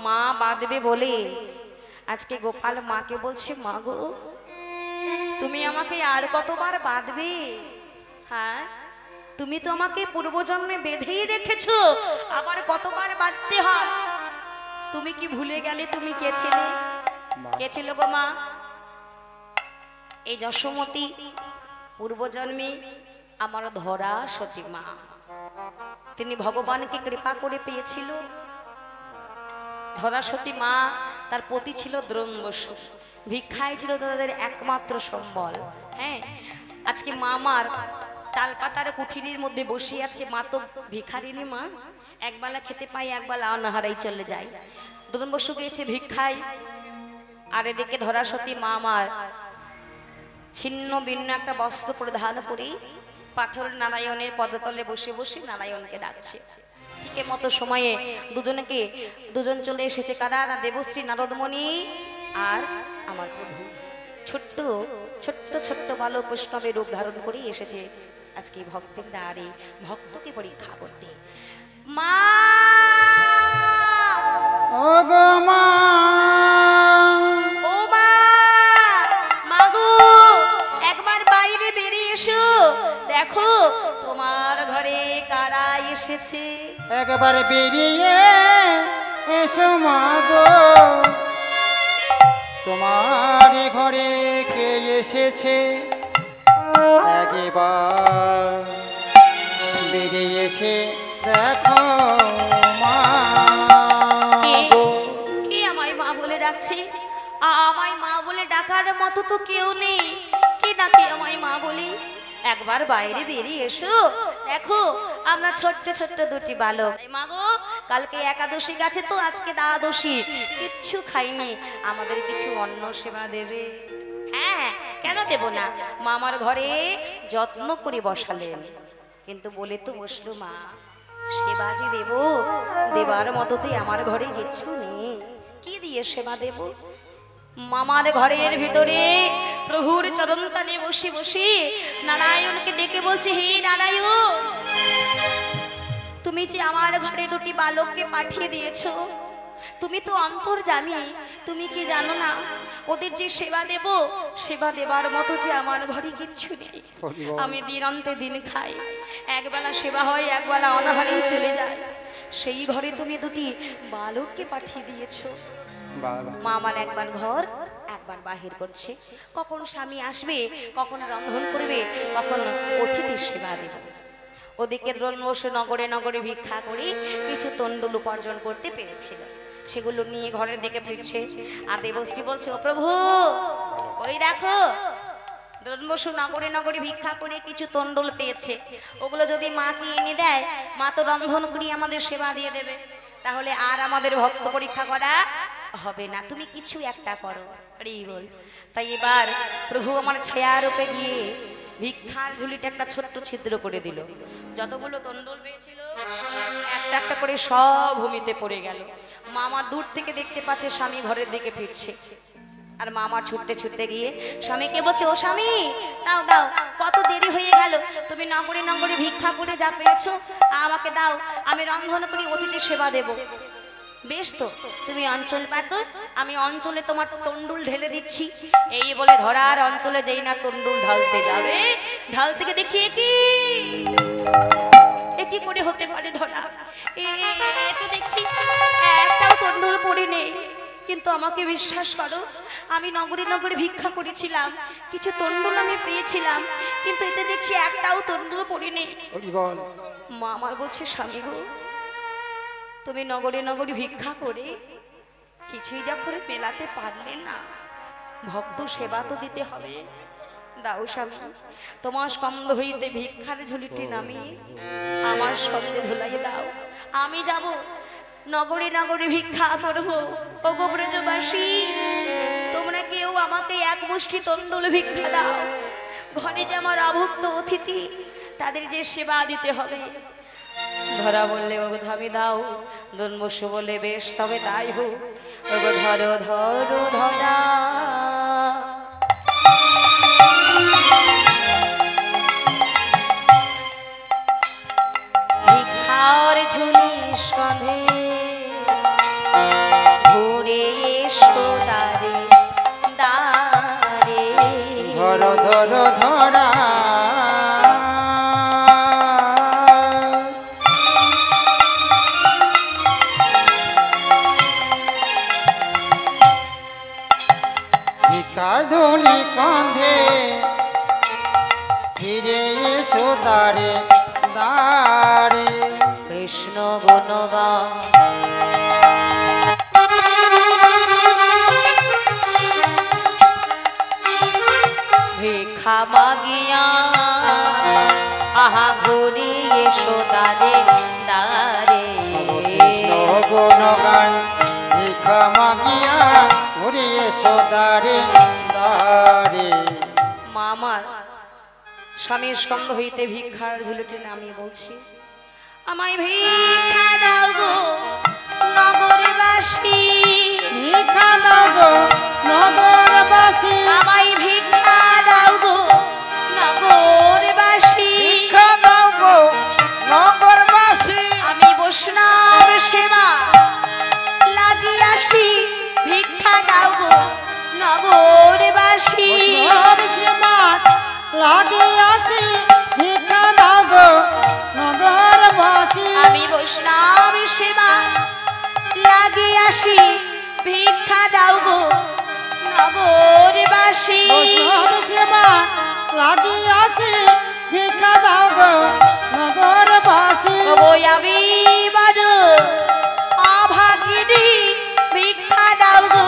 মা বাঁধবে বলে আজকে গোপাল মাকে বলছে মা গো তুমি আমাকে আর কতবার বাঁধবে হ্যাঁ তুমি তো আমাকে পূর্বজন্মে বেঁধেই রেখেছো আবার কতবার বাঁধতে হয় তুমি কি ভুলে গেলে তুমি কে ছিলে কে ছিল গো মা এই যশোমতী পূর্বজন্মে আমার ধরা সতী মা তিনি ভগবানকে কৃপা করে পেয়েছিল ধরা সতী মা তার পতি ছিল দ্রোণবসু ভিক্ষায় ছিল তাদের একমাত্র সম্বল হ্যাঁ আজকে মা আমার তালপাতার কুঠিরের মধ্যে বসে আছে মা তো ভিখারিনী মা একবেলা খেতে পাই একবেলা অনাহারাই চলে যায় দ্রোণবসু গিয়েছে ভিক্ষায় আর এদিকে ধরা সতী মা আমার ছিন্ন ভিন্ন একটা বস্ত্র পরিধান করে পাথর নারায়ণের পদতলে বসে বসে নারায়ণকে ডাকছে ঠিক মতো সময়ে দুজন চলে এসেছে কারা না দেবশ্রী নারদমণি আর আমার প্রভু ছোট্ট ছোট্ট ছোট্ট বালক বৈষ্ণবের রূপ ধারণ করে এসেছে আজকে ভক্তের দ্বারে ভক্তকে পরীক্ষা করতে মা ও গো মা ও মা মাগো একবার বাইরে বেরিয়ে এসো দেখো তোমার ঘরে কারা এসেছে একবার বেরিয়ে এসো মা গো তোমার ঘরে কে এসেছে একবার বেরিয়ে এসে দেখো মা কে গো। কে আমায় মা বলে ডাকছে আমায় মা বলে ডাকার মতো তো কেউ নেই কে ডাকে আমায় মা বলি একবার বাইরে বেরিয়ে এসো দেখো আমরা ছোট্ট ছোট্ট দুটি বালক মা গো কালকে একাদশী গেছে তো আজকে দ্বাদশী কিচ্ছু খাইনি আমাদের কিছু অন্ন সেবা দেবে হ্যাঁ কেন দেব না মা আমার ঘরে যত্ন করে বসালেন কিন্তু বলে তো বসলো মা, সেবা যে দেব, দেবার মতো তো আমার ঘরে কিছু নেই, কি দিয়ে সেবা দেব? মামার ঘরের ভিতরে প্রভুর চরণতলে বসে বসে নারায়ণকে ডেকে বলছে, হে নারায়ণ, তুমি যে আমার ঘরে দুটি বালককে পাঠিয়ে দিয়েছো, তুমি তো অন্তর্যামী, তুমি কি জানো না ওদের যে সেবা দেব, সেবা দেবার মতো যে আমার ঘরে কিচ্ছু নেই। আমি দিন অন্তে দিন খাই, একবেলা সেবা হয়, একবেলা অনাহারেই চলে যায়। সেই ঘরে তুমি দুটি বালককে পাঠিয়ে দিয়েছো। মা আমার একবার ঘর একবার বাহির করছে, কখন স্বামী আসবে, কখন রন্ধন করবে, কখন অতিথি সেবা দেবে। ওদিকে দ্রোণবশ নগরে নগরে ভিক্ষা করে কিছু তণ্ডুল উপার্জন করতে পেরেছিল, সেগুলো নিয়ে ঘরের দিকে ফিরছে। আর দেবশ্রী বলছে, ও প্রভু, ওই দেখো দ্রোণবশ নগরে নগরে ভিক্ষা করে কিছু তণ্ডুল পেয়েছে, ওগুলো যদি মাকে এনে দেয়, মা তো রন্ধন করি আমাদের সেবা দিয়ে দেবে, তাহলে আর আমাদের ভক্ত পরীক্ষা করা হবে না, তুমি কিছু একটা করো। বল। তাই এবার প্রভু আমার ছায়ারূপে গিয়ে ভিক্ষার ঝুলিতে একটা ছোট্ট ছিদ্র করে দিল, যতগুলো তণ্ডুল পেয়েছিল একটা একটা করে সব ভূমিতে পড়ে গেল। মামা দূর থেকে দেখতে পাচ্ছে স্বামী ঘরের দিকে ফিরছে, আর মামা ছুটতে ছুটতে গিয়ে স্বামীকে বলছে, ও স্বামী, দাও দাও, কত দেরি হয়ে গেল, তুমি নগরে নগরে ভিক্ষা করে যা পেয়েছো আমাকে দাও, আমি রন্ধন করি অতিথি সেবা দেব। বেশ তো, তুমি অঞ্চল পাতো, আমি অঞ্চলে তোমার তণ্ডুল ঢেলে দিচ্ছি। এই বলে ধরার অঞ্চলে যেই না তণ্ডুল ঢালতে যাবে, ঢাল থেকে দেখছি একই করে হতে পারে ধরা, তো দেখছি একটাও তণ্ডুল পড়ে নেই। কিন্তু আমাকে বিশ্বাস করো, আমি নগরে নগরে ভিক্ষা করেছিলাম, কিছু তণ্ডুল আমি পেয়েছিলাম, কিন্তু এতে দেখছি একটাও তণ্ডুল পড়ে নেই। মা আমার বলছে, স্বামী গো, তুমি নগরে নগরে ভিক্ষা করে কিছুই যখন মেলাতে পারলে না, ভক্ত সেবা তো দিতে হবে, দাও স্বামী, তোমার স্কন্ধ হইতে ভিক্ষার ঝুলিটি নামিয়ে আমার সঙ্গে ঝুলাই দাও, আমি যাব নগরে নগরে ভিক্ষা করব। ওগো ব্রজবাসী, তোমরা কেউ আমাকে এক মুষ্টি তণ্ডুল ভিক্ষা দাও, ঘরে যে আমার অভুক্ত অতিথি, তাদের যে সেবা দিতে হবে। ধরা বললে, ওগো ধামি দাও, দ্রোণবশ বলে, বেশ তবে তাই হোক, ওগো ধরো ধরো ধরা। ভিক্ষার ঝুলি স্কন্ধে ঘুরে এসো দ্বারে দ্বারে, ধরো ধরো ধরা, ভিক্ষার ধুলি কাঁধে ফিরে এসো দ্বারে দ্বারে। কৃষ্ণ গুণগান ভিক্ষা মাগিয়া আহা ঘুরি এসো দ্বারে দ্বারে। কৃষ্ণ গুণগান ভিক্ষা মাগিয়া ঘুরে এসো দ্বারে দ্বারে। মামার স্বামীর স্কন্ধ হইতে ভিক্ষার ঝুলিটি নামিয়ে বলছি, আমায় ভিক্ষা দাও গো নগরবাসী, ভিক্ষা দাও গো নগরবাসী, আমায় ভিক্ষা দাও গো নগরবাসী, ভিক্ষা দাও গো নগরবাসী, আমি বৈষ্ণব সেবা লাগিয়াছি, ভিক্ষা দাও গো নগরবাসী, বৈষ্ণব সেবা লাগিয়াছি, ভিক্ষা দাও গো নগরবাসী, আমি বৈষ্ণব সেবা লাগিয়াছি, ভিক্ষা দাও গো নগরবাসী। বৈষ্ণব সেবা লাগিয়াছি, ভিক্ষা দাও গো নগরবাসী, ওগো আমি বড় অভাগিনী, ভিক্ষা দাও গো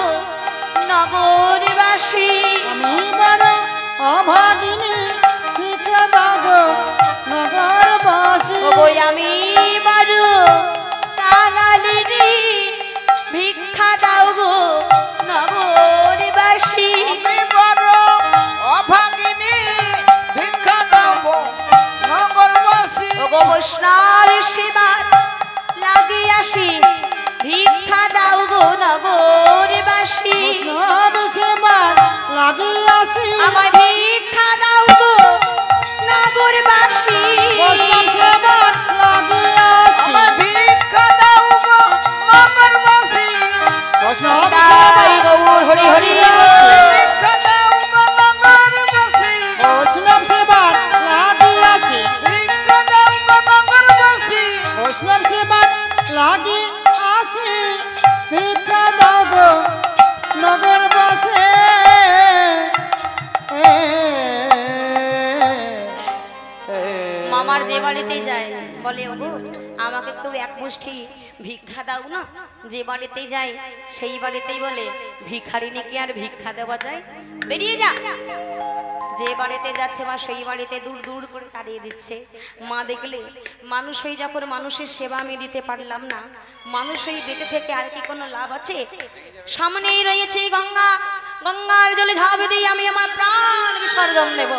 নগরবাসী, আমি বড় অভাগিনী, ভিক্ষা দাও গো নগরবাসী, ওগো আমি বড় কাঙালিনী, ভিক্ষা দাও গো নগরবাসী, আমি বড় অভাগিনী, ভিক্ষা দাও গো নগরবাসী, বৈষ্ণব সেবার লাগিয়াসি ভিক্ষা দাও গো নগরবাসী বৈষ্ণব সেবার লাগিয়াছি আমায় ভিক্ষা দাও গো নগরবাসী বৈষ্ণব সেবার লাগিয়াছি আমার ভিক্ষা দাও গো নগরবাসী বৈষ্ণব তাই গৌর হরি হরি ভিক্ষা দাও গো নগরবাসী বৈষ্ণব সেবার লাগিয়াছি ভিক্ষা দাও গো নগরবাসী বৈষ্ণব সেবার লাগিয়াছি ভিক্ষা দাও গো নগরবাসী মামার যে বাড়িতে যায় বলে ওগো আমাকে কেউ এক মুষ্টি ভিক্ষা দাও না যে বাড়িতে যায় সেই বাড়িতেই বলে ভিখারিনী কি আর ভিক্ষা দেওয়া যায় বেরিয়ে যা যে বাড়িতে যাচ্ছে মা সেই বাড়িতে দূর দূর করে তাড়িয়ে দিচ্ছে মা দেখলে মানুষ হয়ে যখন মানুষের সেবা আমি দিতে পারলাম না মানুষ হয়ে বেঁচে থেকে আর কি কোনো লাভ আছে সামনেই রয়েছে গঙ্গা গঙ্গার জলে ঝাঁপ দিয়ে আমি আমার প্রাণ বিসর্জন দেব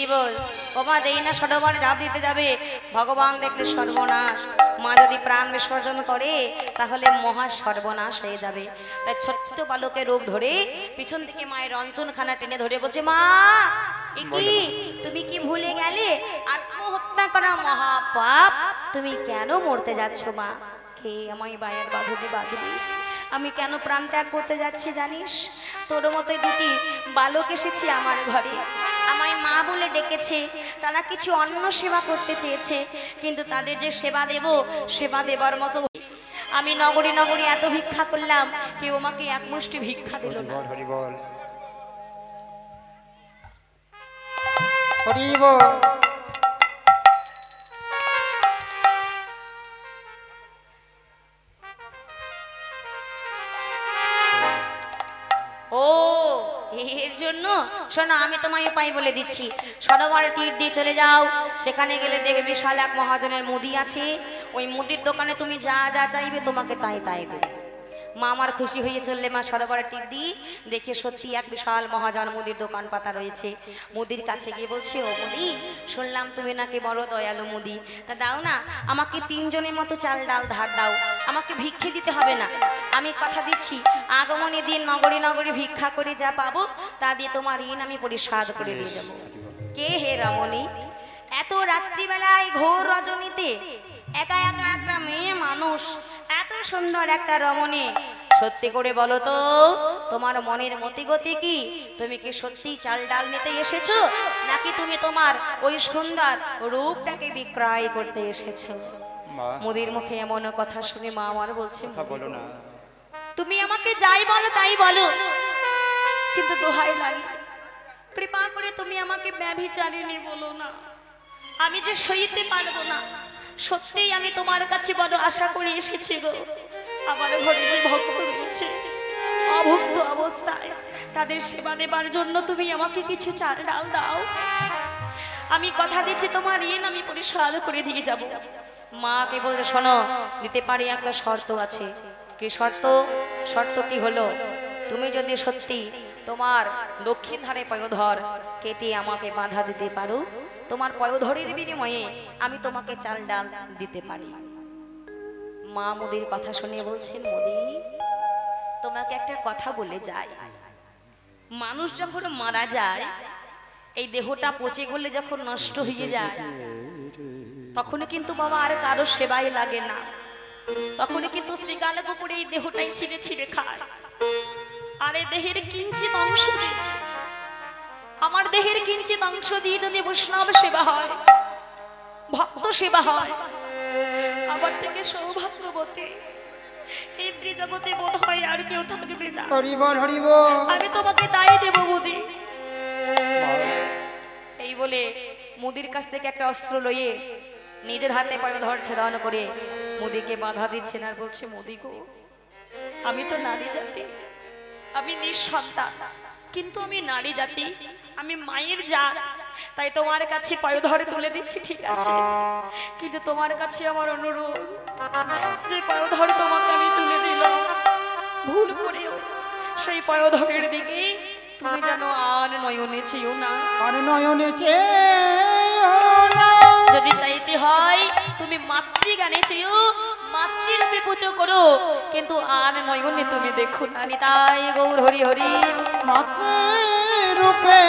বল ওমা যেই না সরোবর ঝাঁপ দিতে যাবে ভগবান দেখলে সর্বনাশ মা যদি প্রাণ বিসর্জন করে তাহলে মহা সর্বনাশ হয়ে যাবে তাই ছোট্ট বালকের রূপ ধরে পিছন থেকে মায়ের রঞ্জনখানা টেনে ধরে বলছে মা এ কি তুমি কি ভুলে গেলে আত্মহত্যা করা মহাপাপ তুমি কেন মরতে যাচ্ছ মা কে আমায় বায়ের বাঁধবি বাঁধবি আমি কেন প্রাণ ত্যাগ করতে যাচ্ছি জানিস তোর মতোই দুটি বালক এসেছে আমার ঘরে আমায় মা বলে ডেকেছে তারা কিছু অন্ন সেবা করতে চেয়েছে কিন্তু তাদের যে সেবা দেব সেবা দেবার মতো আমি নগরী নগরী এত ভিক্ষা করলাম কেউ আমাকে এক মুষ্টি ভিক্ষা দিল না হরি বল হরি বল ও এর জন্য শোনো আমি তোমায় উপায় বলে দিচ্ছি সরোবরের তীর দিয়ে চলে যাও সেখানে গেলে দেখবে বিশাল এক মহাজনের মুদি আছে ওই মুদির দোকানে তুমি যা যা চাইবে তোমাকে তাই তাই দেবে মা আমার খুশি হয়ে চললে মা সরোবরের তীর দিয়ে দেখছে সত্যি এক বিশাল মহাজন মুদির দোকান পাতা রয়েছে মুদির কাছে গিয়ে বলছে ও মুদি শুনলাম তুমি নাকি বড় দয়ালু মুদি তা দাও না আমাকে তিনজনের মতো চাল ডাল ধার দাও আমাকে ভিক্ষে দিতে হবে না আমি কথা দিচ্ছি আগমনে দিন নগরী নগরী ভিক্ষা করে যা পাবো তা দিয়ে তোমার ঋণ আমি পরিশোধ করে দিয়ে যাবো কে হে রমণী এত রাত্রিবেলায় ঘোর রজনীতে একা একা একটা মেয়ে মানুষ এত সুন্দর একটা রমণী সত্যি করে বলো তো তোমার মনের মতিগতি কি তুমি কি সত্যি চাল ডাল নিতে এসেছো নাকি তুমি তোমার ওই সুন্দর রূপটাকে বিক্রয় করতে এসেছো মুদির মুখে এমন কথা শুনে মা আমার বলছে বলো না তুমি আমাকে যাই বলো তাই বলো কিন্তু দোহাই লাগে কৃপা করে তুমি আমাকে ব্যভিচারিণী বলো না আমি যে সইতে পারবো না সত্যিই আমি তোমার কাছে বড় আশা করে এসেছি গো আমার ঘরে যে ভক্ত রয়েছে অভুক্ত অবস্থায় তাদের সেবা দেবার জন্য তুমি আমাকে কিছু চাল ডাল দাও আমি কথা দিচ্ছি তোমার ঋণ আমি পরিশোধ করে দিয়ে যাব মাকে বলতে শোনো দিতে পারি একটা শর্ত আছে কি শর্ত শর্তটি হলো তুমি যদি সত্যি তোমার দক্ষিণ ধারে পয়োধর কেটে আমাকে বাধা দিতে পারো তোমার পয়োধরের বিনিময়ে আমি তোমাকে চাল ডাল দিতে পারি মা মুদির কথা শুনে বলছেন মুদি তোমাকে একটা কথা বলে যায় মানুষ যখন মারা যায় এই দেহটা পচে গেলে যখন নষ্ট হয়ে যায় তখন কিন্তু বাবা আর কারো সেবাই লাগে না তখন কিন্তু শ্রীকাল কুকুর এই দেহটাই ছিঁড়ে ছিঁড়ে খায় আর এই দেহের কিঞ্চিত অংশ দিয়ে আমার দেহের কিঞ্চিত অংশ দিয়ে যদি বৈষ্ণব সেবা হয় ভক্ত সেবা হয় আমার থেকে সৌভাগ্যবতী এই ত্রিজগতে বোধ হয় আর কেউ থাকবে না হরি বল হরি বল আমি তোমাকে তাই দেব মুদি এই বলে মুদির কাছ থেকে একটা অস্ত্র লইয়ে নিজের হাতে পয়োধর ছেদন করে মুদিকে বাধা দিচ্ছেন আর বলছে মুদি গো আমি তো নারী জাতি আমি নিঃসন্তান কিন্তু আমি নারী জাতি আমি মায়ের জাত তাই তোমার কাছে পয়োধর তুলে দিচ্ছি ঠিক আছে কিন্তু তোমার কাছে আমার অনুরোধ যে পয়োধর তোমাকে আমি তুলে দিলাম ভুল করেও সেই পয়োধরের দিকে তুমি যেন আর নয়নে চেয়েও না আর নয়নে চেয়েও না যদি চাইতে হয় তুমি মাতৃগানে চেয়েও মাতৃরূপে পুজো করো, কিন্তু আর নয়নে তুমি দেখো না। নিতাই গৌর হরি হরি। মাতৃরূপে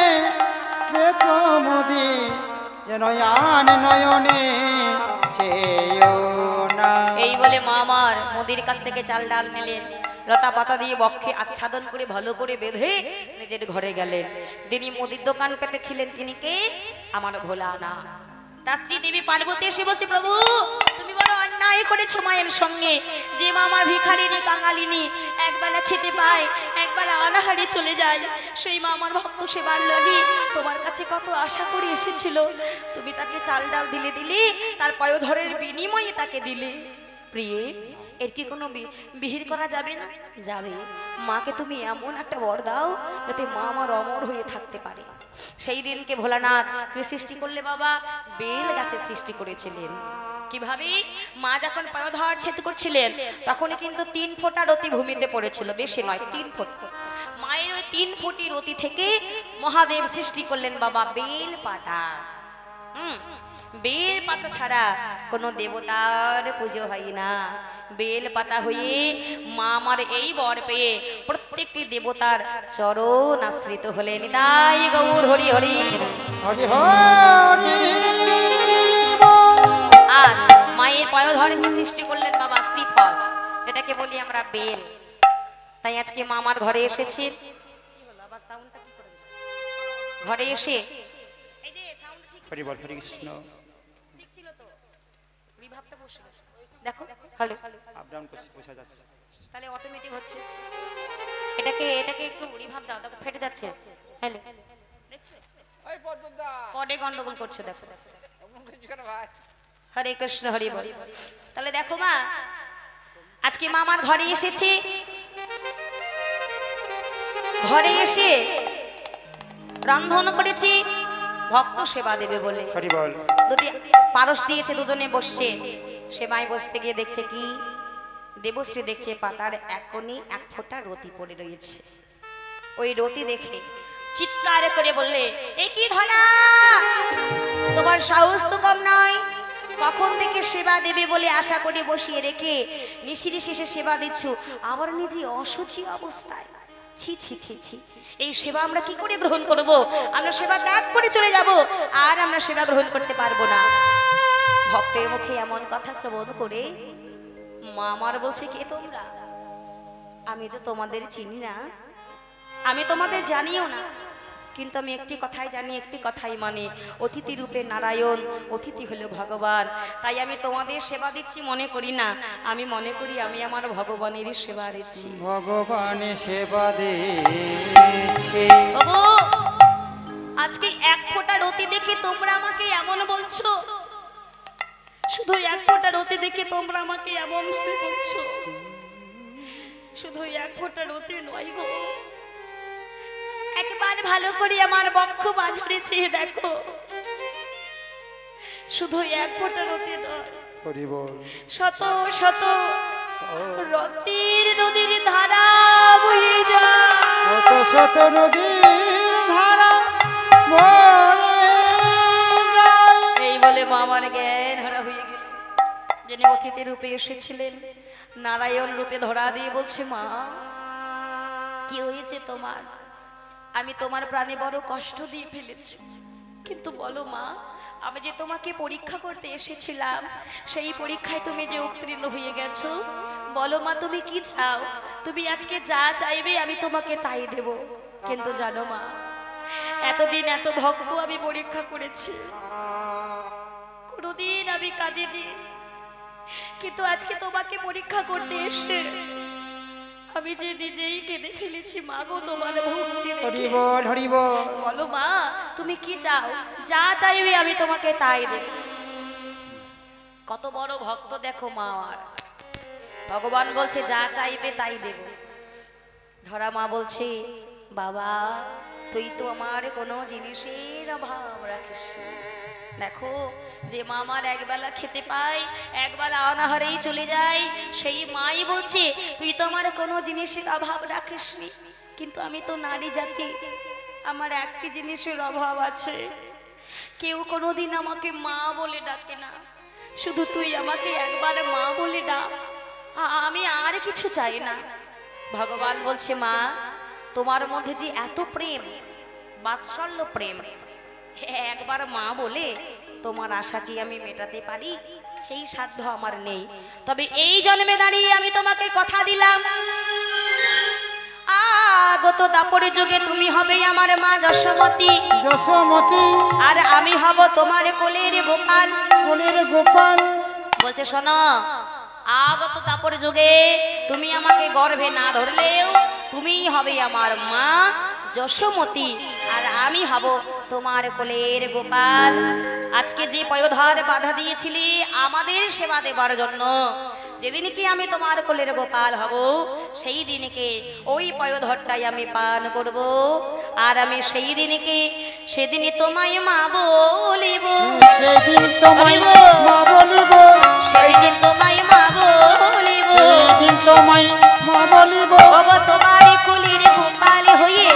দেখো মোদি যেন আন নয়নে চেয়েও না। এই বলে মা আমার মোদির কাছ থেকে চাল ডাল নিলেন, লতা পাতা দিয়ে বক্ষে আচ্ছাদন করে ভালো করে বেঁধে নিজের ঘরে গেলেন। যিনি মুদির দোকান পেতেছিলেন তিনি কে? আমার ভোলা না। তার স্ত্রী দেবী পার্বতী এসে বলছে, প্রভু তুমি বড় অন্যায় করেছো মায়ের সঙ্গে। যে মা আমার ভিখারিনী কাঙালিনী, একবেলা খেতে পায় একবেলা অনাহারে চলে যায়, সেই মা আমার ভক্ত সেবার লাগি তোমার কাছে কত আশা করে এসেছিল। তুমি তাকে চাল ডাল দিলে, তার পায়ধরের বিনিময়ে তাকে দিলে। প্রিয়ে, এর কি কোনো বিহির করা যাবে না? যাবে। মাকে তুমি এমন একটা বর দাও যাতে মা আমার অমর হয়ে থাকতে পারে। সেই দিনকে ভোলানাথ কে সৃষ্টি করলে বাবা? বেল গাছে সৃষ্টি করেছিলেন। কিভাবে? মা যখন পায়ধর ছেদ করছিলেন তখনই কিন্তু 3 ফোঁটা রতি ভূমিতে পড়েছিল, বেশি নয়, 3 ফোঁটা। মায়ের ওই 3 ফোঁটি রতি থেকে মহাদেব সৃষ্টি করলেন বাবা বেল পাতা। বেল পাতা ছাড়া কোনো দেবতার পুজো হয় না। বেল পাতা হয়ে মা আমার এই বর পেয়ে প্রত্যেকটি দেবতার চরণ আশ্রিত হলেন। তাই গৌর হরি হরি হরি হরি। আর মায়ের পায়ধরকে সৃষ্টি করলেন বাবা শ্রীফল, এটাকে বলি আমরা বেল। তাই আজকে মা আমার ঘরে এসেছে। ঘরে এসে এই যে সাউন্ড ঠিক হরি বল হরি কৃষ্ণ। ঠিক ছিল তো, রিভাবটা বসে দেখো, হ্যালো আপডাউন করছে, বোঝা যাচ্ছে। তাহলে অটোমেটিক হচ্ছে। এটাকে একটু রিভাব দাও, দেখো ফেটে যাচ্ছে। হ্যালো, দেখছো ওই পদ্মদা পডে গন্ডগোল করছে, দেখো। এমন কিছু কেন ভাই? হরে কৃষ্ণ হরি বল। তাহলে দেখো মা, আজকে মা আমার ঘরে এসেছে। ঘরে এসে রন্ধন করেছি ভক্ত সেবা দেবে বলে। হরি বল। দুটি পারস দিয়েছে, দুজনে বসছে। সেবায় বসতে গিয়ে দেখছে কি? দেবশ্রী দেখছে পাতার এক কোণে 1 ফোঁটা রতি পড়ে রয়েছে। ওই রতি দেখে চিৎকার করে বললে, এ কি ধনা, তোমার সাহস তো কম নয়। কখন থেকে সেবা দেবে বলে আশা করে বসিয়ে রেখে নিশিরি শেষে সেবা দিচ্ছ, আবার নিজে অসুচি অবস্থায়। ছি ছি ছি ছি, এই সেবা আমরা কি করে গ্রহণ করব? আমরা সেবা ত্যাগ করে চলে যাব, আর আমরা সেবা গ্রহণ করতে পারবো না। ভক্তের মুখে এমন কথা শ্রবণ করে মা আমার বলছে, কে তোমরা? আমি তো তোমাদের চিনি না, আমি তোমাদের জানিও না, কিন্তু আমি একটি কথাই জানি, একটি কথাই মানে, অতিথি রূপে নারায়ণ, অতিথি হলো ভগবান। তাই আমি তোমাদের সেবা দিচ্ছি মনে করি না, আমি মনে করি আমি আমার ভগবানেরই সেবা দিচ্ছি। ভগবানের সেবা দিচ্ছি। ওগো, আজকে 1 ফোঁটা রতি দেখে তোমরা আমাকে এমন বলছো? শুধু 1 ফোঁটা রতি দেখে তোমরা আমাকে এমন ভাবে বলছো? শুধু 1 ফোঁটা রতি নয় গো, একবার ভালো করে আমার বক্ষ বাজরে চেয়ে দেখো। শুধু 1 ফোঁটা রতি নয়, হরি বল। শত শত রক্তির নদীর ধারা বয়ে যায়। শত শত নদীর ধারা বয়ে যায়। এই বলে মা আমার জ্ঞান হারা হয়ে গেল। যিনি অতিথি রূপে এসেছিলেন নারায়ণ রূপে ধরা দিয়ে বলছে, মা কি হয়েছে তোমার? আমি তোমার প্রাণে বড় কষ্ট দিয়ে ফেলেছি, কিন্তু বলো মা, আমি যে তোমাকে পরীক্ষা করতে এসেছিলাম, সেই পরীক্ষায় তুমি যে উত্তীর্ণ হয়ে গেছো, বলো মা তুমি কি চাও? তুমি আজকে যা চাইবে আমি তোমাকে তাই দেব। কিন্তু জানো মা, এতদিন এত ভক্ত আমি পরীক্ষা করেছি, কোনোদিন আমি কাঁদিনি, কিন্তু আজকে তোমাকে পরীক্ষা করতে এসে আমি যে নিজেই কেঁদে ফেলেছি। মা গো, তোমার ভক্তি হরি দেখে। বল হরি বল। বলো মা, তুমি কি চাও? যা চাইবে আমি তোমাকে তাই দেব। কত বড় ভক্ত দেখো মা আমার। ভগবান বলছে যা চাইবে তাই দেব। ধরা মা বলছে, বাবা তুই তো আমার কোনো জিনিসের অভাব রাখিস না। দেখো, যে মা আমার একবেলা খেতে পায় একবেলা অনাহারেই চলে যায়, সেই মাই বলছে তুই তো আমার কোনো জিনিসের অভাব রাখিসনি। কিন্তু আমি তো নারী জাতি, আমার একটি জিনিসের অভাব আছে। কেউ কোনোদিন আমাকে মা বলে ডাকে না, শুধু তুই আমাকে একবার মা বলে ডাক, আমি আর কিছু চাই না। ভগবান বলছে, মা তোমার মধ্যে যে এত প্রেম, বাৎসল্য প্রেম, একবার মা বলে তোমার আশা কি আমি মেটাতে পারি? সেই সাধ্য আমার নেই। তবে এই জন্মে দাঁড়িয়ে আমি তোমাকে কথা দিলাম, আগত দাপর যুগে তুমি হবে আমার মা যশোমতী, যশোমতী, আর আমি হব তোমার কোলের গোপাল। কোলের গোপাল। বলছে, শোনো, আগত দাপর যুগে তুমি আমাকে গর্ভে না ধরলেও তুমি হবে আমার মা যশোমতী, আর আমি হব তোমার কোলের গোপাল। আজকে যে পয়োধর বাধা দিয়েছিলি আমাদের সেবা দেবার জন্য, যেদিনকে আমি তোমার কোলের গোপাল হব সেই দিনকে ওই পয়োধরটাই আমি পান করব, আর আমি সেই দিনকে সেদিনই তোমায় মা বলিব, সেদিন তোমায় মা বলিব, সেই দিন তোমায় মা বলিব, সেদিন তোমায় মা বলিব। ওগো তোমার কোলের গোপাল হয়ে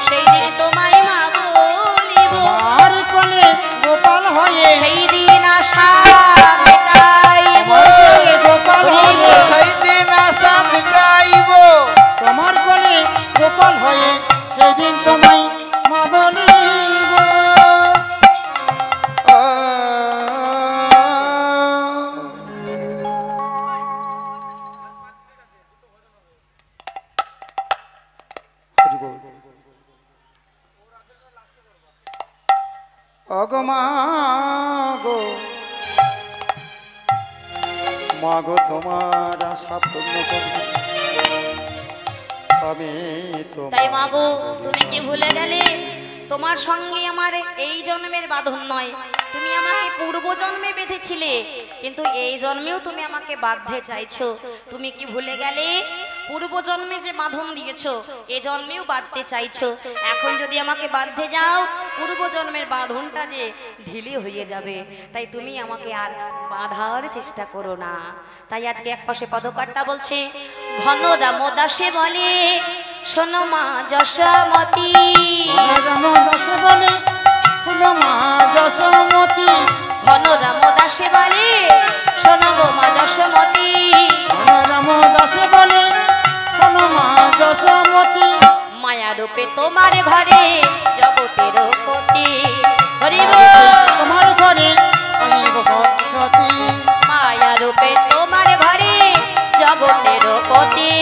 সেই দিন তোমায় মা বলিব, তোমার কোলে গোপাল হয়ে সেই দিন আশা মেটাইব, গোপাল হয়ে সেই দিন আশা মিটাইব। তোমার কোলে গোপাল হয়ে সেদিন তোমায় মা বলিব। অগো মাগো, মাগো তোমার আশা পূর্ণ করবে আমি তাই তোমার। মাগো তুমি কি ভুলে গেলে তোমার সঙ্গে আমার এই জন্মের বাঁধন নয়, তুমি আমাকে পূর্ব জন্মে বেঁধেছিলে, কিন্তু এই জন্মেও তুমি আমাকে বাঁধতে চাইছো। তুমি কি ভুলে গেলে পূর্ব জন্মে যে বাঁধন দিয়েছো এ জন্মেও বাঁধতে চাইছো। এখন যদি আমাকে বাঁধতে যাও পূর্ব জন্মের বাঁধনটা যে ঢিলে হয়ে যাবে, তাই তুমি আমাকে আর বাঁধার চেষ্টা করো না। তাই আজকে একপাশে পদকর্তা বলছে, ঘন রামদাসে বলে শোনো মা যশোমতী, রামদাস বলে শোনো মা যশোমতী, ঘন রামদাসে বলে শোনো গো মা যশোমতী, রামদাস বলে শোনো মা যশোমতী। মায়া রূপে তোমার ঘরে জগতের পতি, হরি বল। তোমার ঘরে অনেক সতী, মায়া রূপে তোমার ঘরে জগতের পতি,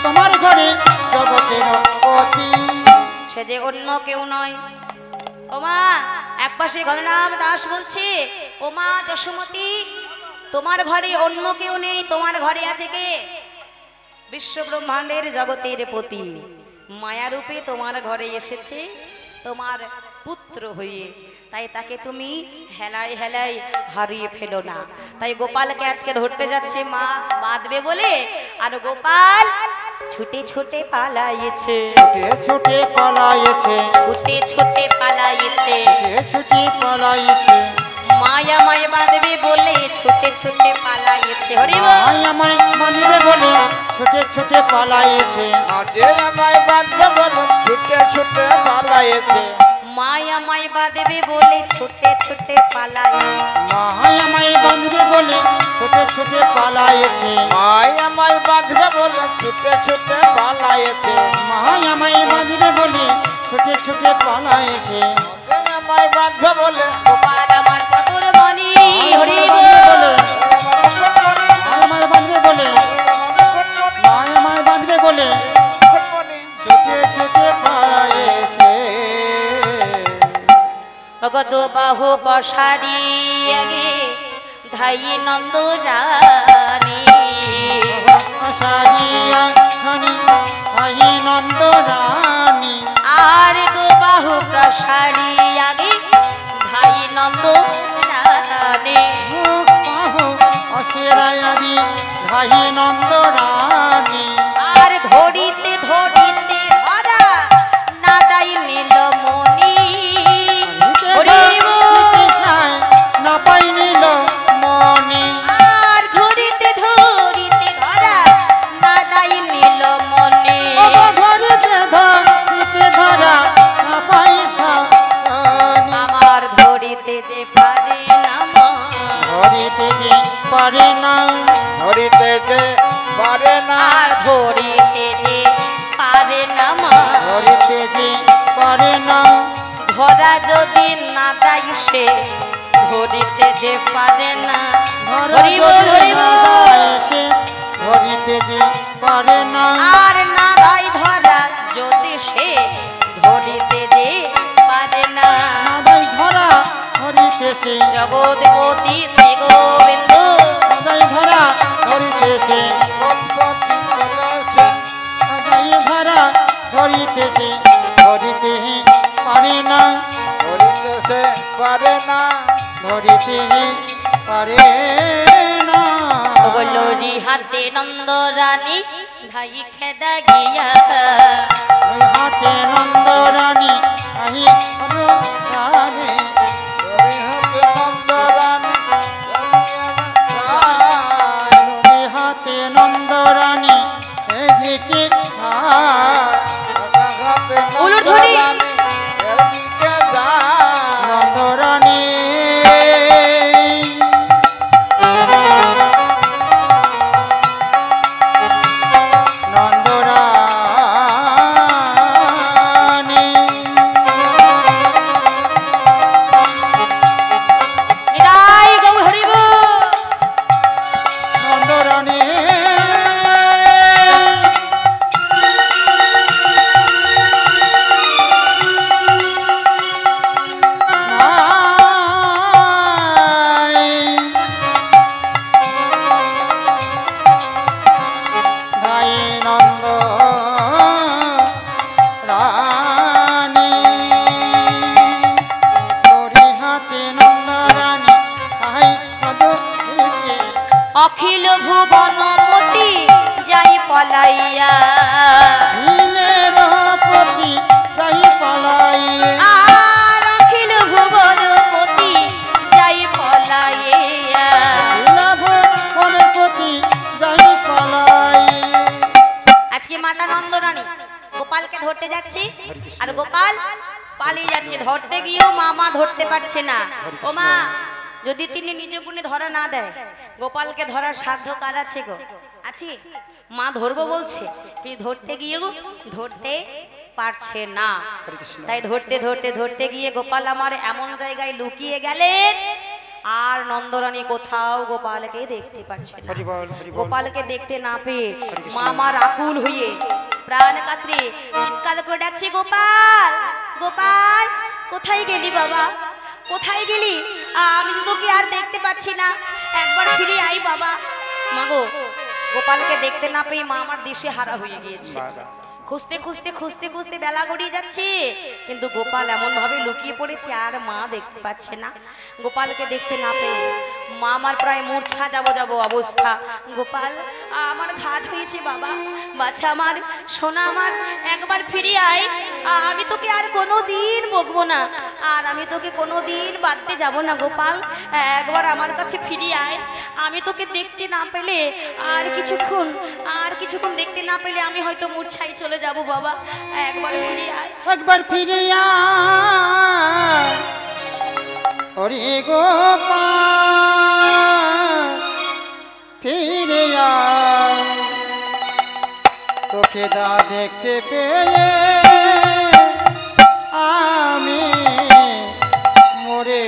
তোমার ঘরে জগতের পতি। সে যে অন্য কেউ নয়। ও মা, একপাশে ঘনরাম দাস বলছে, ও মা যশোমতী, তোমার ঘরে অন্য কেউ নেই, তোমার ঘরে আছে কে? বিশ্ব ব্রহ্মাণ্ডের জগতের পতি মায়ারূপে তোমার ঘরে এসেছে তোমার পুত্র হয়ে, তাই তাকে তুমি হেলায় হেলায় হারিয়ে ফেলো না। তাই গোপালকে আজকে ধরতে যাচ্ছে মা বাঁধবে বলে, আর গোপাল ছুটে ছুটে পালাইছে, ছুটে ছুটে পালাইছে, ছুটে ছুটে পালাইছে, ছুটে ছুটে পালাইছে, মায়া মায় বাঁধবে বলে ছুটে ছুটে পালাইছে। হরি বল। আমায় মানিবে বলে ছুটে ছুটে পালাইছে, আজে আমায় বাঁধবে বলে ছুটে ছুটে পালাইছে। মায়া মায় বাঁধবে বলে ছুটে ছুটে পালাইছে, মায় আমায় বাঁধবে বলে ছুটে ছুটে পালাইছে, মায় আমায় বাঁধবে বলে ছুটে ছুটে পালাইছে। মায় আমায় বাঁধবে বলে ছুটে ছুটে পালাইছে, আজে আমায় বাঁধবে বলে গোপাল আমার কতর মনি। হরি বল। মায় আমায় বাঁধবে বলে, মায় আমায় বাঁধবে বলে ছুটে ছুটে পালাইছে। ভগত বাহু পশারি আগে ধাই নন্দ রানী, আষাঢ়িয়া খানি আহি নন্দ রানী, আর দো বাহু প্রসারি আগে ধাই নন্দ রানী, পাহু অসেরায়াদি ধাহি নন্দ রানী, আর ধরিতে ধরিতে ধরা নাদাই নীল মণি। হরি বল। না পাই নিল মনি, আর ধরিতে ধরিতে ধরা নাদাই নীল মণি, ধরিতে ধরিতে ধরা না পাই থানি। আমার পারে না, ধরিতে যে পারে না, আর ধরিতে যে পারে না মা, ধরিতে যে পারে না, ধরা যদি না দেয় সে ধরিতে যে পারে না। ধরা হরি বল, যদি হরি না বল। দেয় সে ধরিতে যে পারে না, আর না দায় ধরা যদি সে ধরিতে যে পারে না। না দেয় ধরা ধরিতে সে, জগৎপতি শ্রী গোবিন্দ না দেয় ধরা ধরিতে সে, সম্পত্তি করেছে, না দেয় ধরা ধরিতে সে ধরিতে পারে না, ধরিতে সে পারে না, ধরিতে পারে না। গলরি হাতে নন্দ রানী ধাই খেদা গিয়া, ওই হাতে নন্দ রানী আহি রানে, ধরি হাতে নন্দ রানী, ওই হাতে নন্দ রানী এদিকে হাতে উলুর নন্দ ধ্বনি। রানী, এদিকে যায়। নন্দ রানী নন্দ রানী নিতাই গৌর হরি বল। নন্দ রানী নাই নন্দ রানী, তোরি হাতে নন্দ রানী আই কদকে, অখিল ভুবনপতি যাই পলাইয়া, নীলের প্রতি যাই পালাই, আর অখিল ভুবনপতি যাই পলাইয়া। লাভ মনের প্রতি যাই পালাই। আজকে মাতা নন্দরানী গোপালকে ধরতে যাচ্ছে, আর গোপাল পালিয়ে যাচ্ছে। ধরতে গিয়েও মা ধরতে পারছে না। ও মা, যদি তিনি নিজ গুণে ধরা না দেয়, গোপালকে ধরার সাধ্য কার আছে গো? আছে? মা ধরবো বলছে, কিন্তু ধরতে গিয়েও ধরতে পারছে না। তাই ধরতে ধরতে ধরতে গিয়ে গোপাল আমার এমন জায়গায় লুকিয়ে গেলেন, আর নন্দরানী কোথাও গোপালকে দেখতে পাচ্ছে না। গোপালকে দেখতে না পেয়ে মা আমার আকুল হয়ে প্রাণ কাতরে চিৎকার করে ডাকছে, গোপাল গোপাল, কোথায় গেলি বাবা, কোথায় গেলি? আমি তো তোকে আর দেখতে পাচ্ছি না, একবার ফিরে আই বাবা। মাগো, গোপালকে দেখতে না পেয়ে মা আমার দেশে হারা হয়ে গিয়েছে। খুঁজতে খুঁজতে খুঁজতে খুঁজতে বেলা গড়িয়ে যাচ্ছে, কিন্তু গোপাল এমন ভাবে লুকিয়ে পড়েছে আর মা দেখতে পাচ্ছে না। গোপালকে দেখতে না পেয়ে মা আমার প্রায় মূর্ছা যাব অবস্থা। গোপাল, আমার ঘাট হয়েছে বাবা, বাছা আমার, সোনা আমার, একবার ফিরে আয়। আমি তোকে আর কোনোদিন বকবো না, আর আমি তোকে কোনোদিন বাদতে যাব না গোপাল, একবার আমার কাছে ফিরে আয়। আমি তোকে দেখতে না পেলে আর কিছুক্ষণ দেখতে না পেলে আমি হয়তো মূর্ছায় চলে যাব বাবা, একবার ফিরে আয়। একবার ফিরে আয় ওরে গোপাল, ফিরে আয়, তোকে দা দেখতে পেয়ে আমি মরে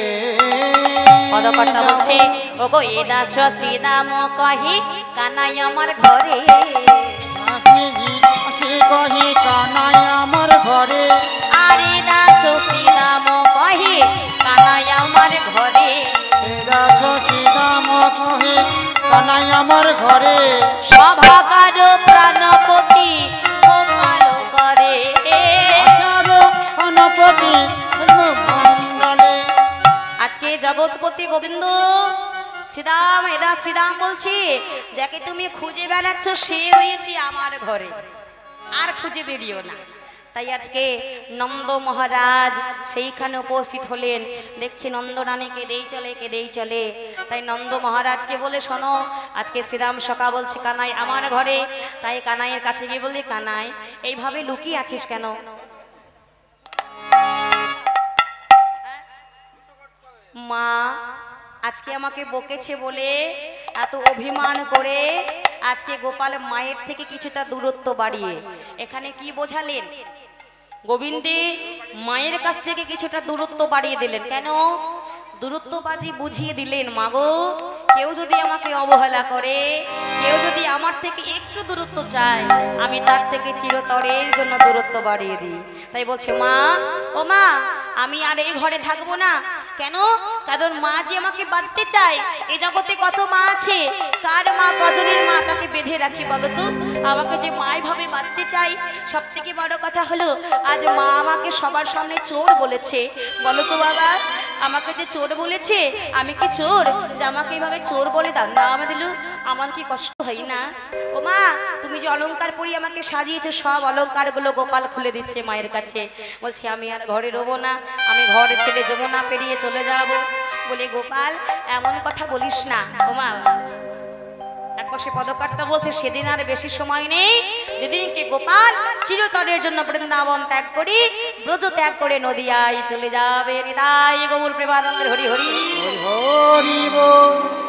পদকর্তা বলছে, ও গো এ দাস শ্রীদাম কহি কানাই আমার ঘরে, সে কহি কানাই আমার ঘরে, আরে দাস শ্রীদাম কহি কানাই আমার ঘরে, দাস সীতাম কহে কানাই আমার ঘরে, সভাকার প্রাণপতি গোপাল করে। গণপতি মণ্ডলে। আজকে জগৎপতি গোবিন্দ শ্রীদাম, এদা শ্রীদাম বলছি, যাকে তুমি খুঁজে বেড়াচ্ছ সে রয়েছে আমার ঘরে, আর খুঁজে বেরিও না। তাই আজকে নন্দ মহারাজ সেইখানে উপস্থিত হলেন। দেখছি নন্দরানী কেঁদেই চলে। তাই নন্দ মহারাজকে বলে, শোনো, আজকে শ্রীরাম সখা বলছে কানাই আমার ঘরে। তাই কানাইয়ের কাছে গিয়ে বলি, কানাই, এইভাবে লুকিয়ে আছিস কেন? মা আজকে আমাকে বকেছে বলে এত অভিমান করে আজকে গোপাল মায়ের থেকে কিছুটা দূরত্ব বাড়িয়ে এখানে কি বোঝালেন? গোবিন্দে মায়ের কাছ থেকে কিছুটা দূরত্ব বাড়িয়ে দিলেন। কেন? দূরত্ববাজি বুঝিয়ে দিলেন, মাগো কেউ যদি আমাকে অবহেলা করে, কেউ যদি আমার থেকে একটু দূরত্ব চায়, আমি তার থেকে চিরতরের জন্য দূরত্ব বাড়িয়ে দিই। তাই বলছে মা, ও মা, আমি আর এই ঘরে থাকবো না। কেন? কারণ মা যে আমাকে বাঁধতে চায়। এই জগতে কত মা আছে, কার মা কজনের মা তাকে বেঁধে রাখি বলো তো? আমাকে যে মাই ভাবে বাঁধতে চাই। সব থেকে বড় কথা হলো আজ মা আমাকে সবার সামনে চোর বলেছে। বলো তো বাবা, আমাকে যে চোর বলেছে, আমি কি চোর যে আমাকে এইভাবে চোর বলে দাম দিল? আমার কি কষ্ট হয় না? ও মা, তুমি যে অলংকার পরিয়ে আমাকে সাজিয়েছো, সব অলংকারগুলো গোপাল খুলে দিচ্ছে মায়ের কাছে। বলছে আমি আর ঘরে রবো না, আমি ঘরে ছেড়ে যমুনা পেরিয়ে চলে যাব। বলে গোপাল এমন কথা বলিস না। ও মা, এক পাশে পদকর্তা বলছে সেদিন আর বেশি সময় নেই, যেদিনকে গোপাল চিরতরের জন্য বৃন্দাবন ত্যাগ করি, ব্রজ ত্যাগ করে নদিয়ায় চলে যাবে। নিতাই গৌর প্রেমানন্দের হরি হরি হরি বল।